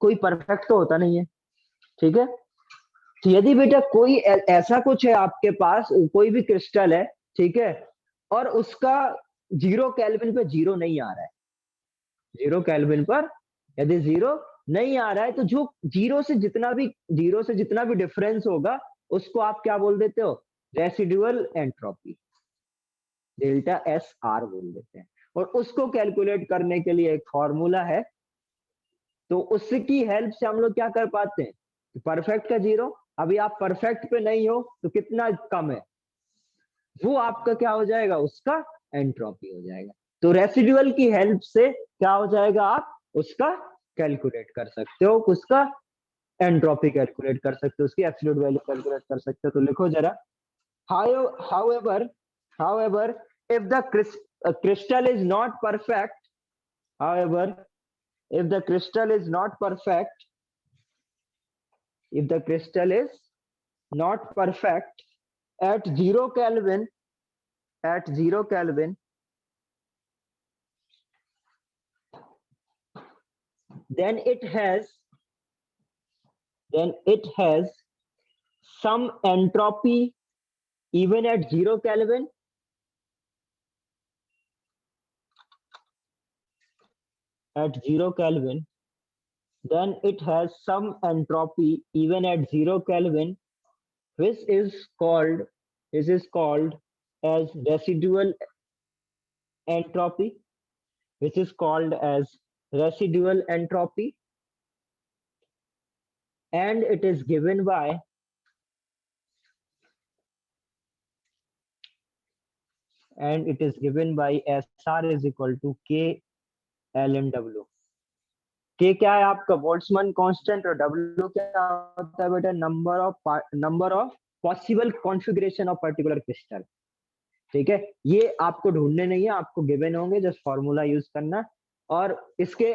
कोई परफेक्ट तो होता नहीं है, ठीक है। तो यदि बेटा कोई ऐसा कुछ है आपके पास, कोई भी क्रिस्टल है, ठीक है, और उसका 0 केल्विन पे 0 नहीं आ रहा है, 0 केल्विन पर यदि 0 नहीं आ रहा है, तो जो 0 से जितना भी डिफरेंस होगा उसको आप क्या बोल देते हो? Residual entropy, delta S R बोल देते हैं। और उसको कैलकुलेट करने के लिए एक फॉर्मूला है, तो उसकी हेल्प से हम लोग क्या कर पाते हैं? परफेक्ट का 0 अभी आप परफेक्ट पे नहीं हो तो कितना कम है, वो आपका क्या हो जाएगा, उसका एंट्रोपी हो जाएगा। तो रेसिडुअल की हेल्प से क्या हो जाएगा, आप उसका कैलकुलेट कर सकते हो, उसका एंट्रोपी कैलकुलेट कर सकते हो, उसकी एब्सोल्यूट वैल्यू कैलकुलेट कर सकते हो। तो लिखो जरा, however if the crystal is not perfect, however if the crystal is not perfect, if the crystal is not perfect at 0 Kelvin, at 0 Kelvin, then it has some entropy even at 0 Kelvin, at 0 Kelvin, then it has some entropy even at 0 Kelvin, which is called as residual entropy, which is called as residual entropy, and it is given by SR is equal to K ln W. K क्या है आपका, Boltzmann constant, और W क्या होता है बेटा, number of possible configuration of particular crystal. ठीक है, ये आपको ढूंढने नहीं है, आपको गिवन होंगे, जस्ट फॉर्मूला यूज करना, और इसके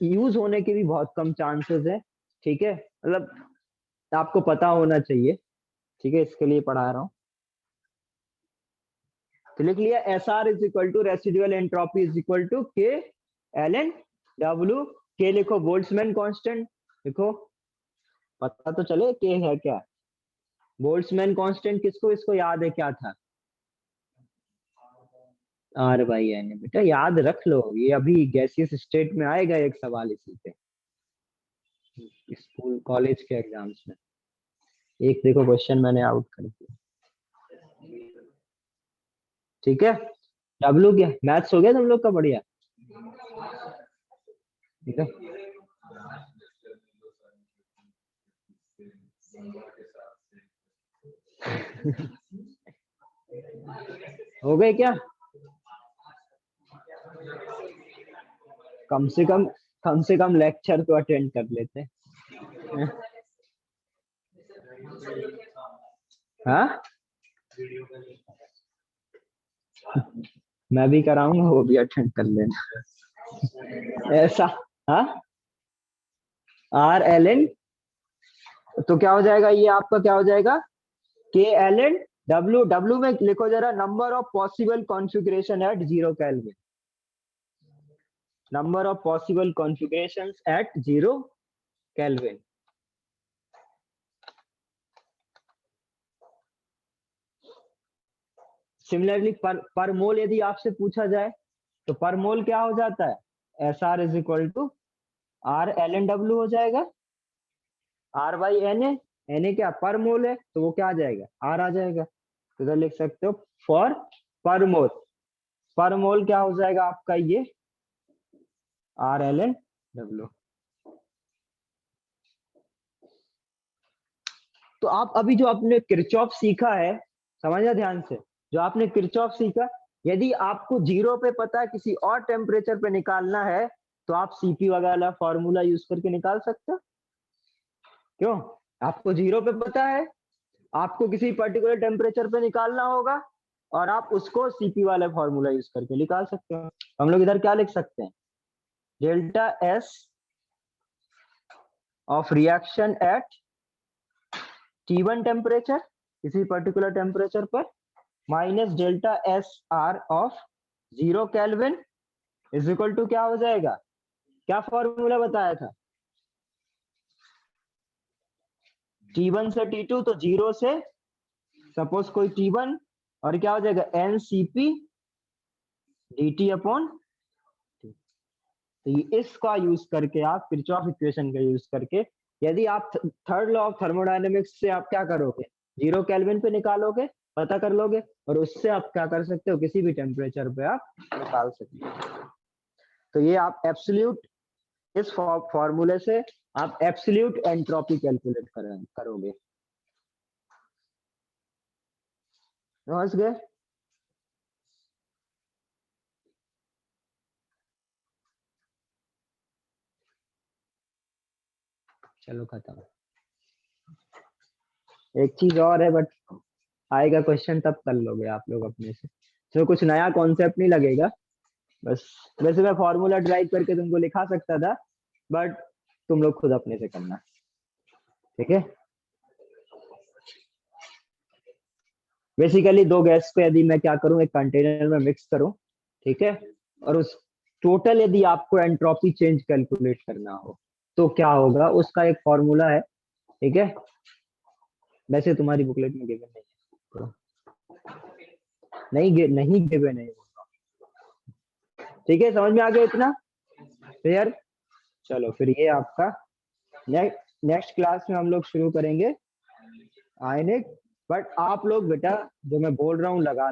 यूज होने के भी बहुत कम चांसेस है। ठीक है, मतलब आपको पता होना चाहिए। ठीक है, इसके लिए पढ़ा रहा हूँ। तो लिख लिया, SR is equal to residual entropy is equal to K ln W। K लिखो बोल्ट्जमैन कांस्टेंट, लिखो, पता तो चले K है क्या। बोल्ट्जमैन कांस्टेंट किसको इसको याद है, क्या था, R बाई N। बेटा याद रख लो, ये अभी गैसियस स्टेट में आएगा एक सवाल इसी पे, स्कूल कॉलेज के एग्जाम्स में। एक देखो क्वेश्चन मैंने आउट कर दिया। ठीक है, W क्या, मैथ्स हो गया तुम लोग का, बढ़िया। ठीक है, हो गए क्या, कम से कम लेक्चर तो अटेंड कर लेते हैं। हाँ, मैं भी कराऊंगा, वो भी अटेंड कर लेना ऐसा। हाँ, R ln, तो क्या हो जाएगा, ये आपका क्या हो जाएगा, K ln W। W में लिखो जरा, number of possible configuration at 0 kelvin, number of possible configurations at 0 kelvin. Similarly per mole यदि आपसे पूछा जाए तो पर मोल क्या हो जाता है, SR is equal to R ln W हो जाएगा, R बाई Na, Na क्या पर मोल है, तो वो क्या आ जाएगा, R आ जाएगा। तो इधर लिख सकते हो फॉर पर मोल क्या हो जाएगा आपका, ये R ln W। तो आप अभी जो आपने किरचॉफ सीखा है, समझना ध्यान से, जो आपने किरचॉफ सीखा, यदि आपको 0 पे पता है, किसी और टेम्परेचर पे निकालना है, तो आप CP वगैरह फॉर्मूला यूज करके निकाल सकते हो। क्यों, आपको 0 पे पता है, आपको किसी पर्टिकुलर टेम्परेचर पे निकालना होगा, और आप उसको CP वाला फॉर्मूला यूज करके निकाल सकते हो। हम लोग इधर क्या लिख सकते हैं, delta S of reaction at T1 temperature, किसी पर्टिकुलर टेम्परेचर पर, minus delta SR of 0 kelvin is equal to क्या हो जाएगा, क्या फॉर्मूला बताया था, T1 से T2, तो 0 से सपोज कोई T1, और क्या हो जाएगा NCP dt अपॉन। तो इसका यूज करके आप किरचॉफ इक्वेशन का यूज करके, यदि आप थर्ड लॉ ऑफ थर्मोडायनेमिक्स से आप क्या करोगे, 0 केल्विन पे निकालोगे, पता कर लोगे, और उससे आप क्या कर सकते हो, किसी भी टेम्परेचर पे आप निकाल सकते हो। तो ये आप एब्सोल्यूट, इस फॉर्मूले से आप एब्सोल्यूट एंट्रोपी कैलकुलेट करोगे। समझ गए? चलो खत्म। एक चीज और है, बट आएगा क्वेश्चन तब कर लोगे आप लोग अपने से, तो कुछ नया कॉन्सेप्ट नहीं लगेगा। बस वैसे मैं फॉर्मूला ड्राइव करके तुमको लिखा सकता था, बट तुम लोग खुद अपने से करना, ठीक है? बेसिकली दो गैस को यदि मैं क्या करूं, एक कंटेनर में मिक्स करूं, ठीक है, और उस टोटल यदि आपको एंट्रोपी चेंज कैलकुलेट करना हो तो क्या होगा, उसका एक फॉर्मूला है, ठीक है? वैसे तुम्हारी बुकलेट में गिवन नहीं है, नहीं गिवन है, ठीक है? समझ में आ गया इतना? क्लियर? चलो फिर ये आपका नेक्स्ट क्लास में हम लोग शुरू करेंगे आयनिक, बट आप लोग बेटा जो मैं बोल रहा हूँ लगा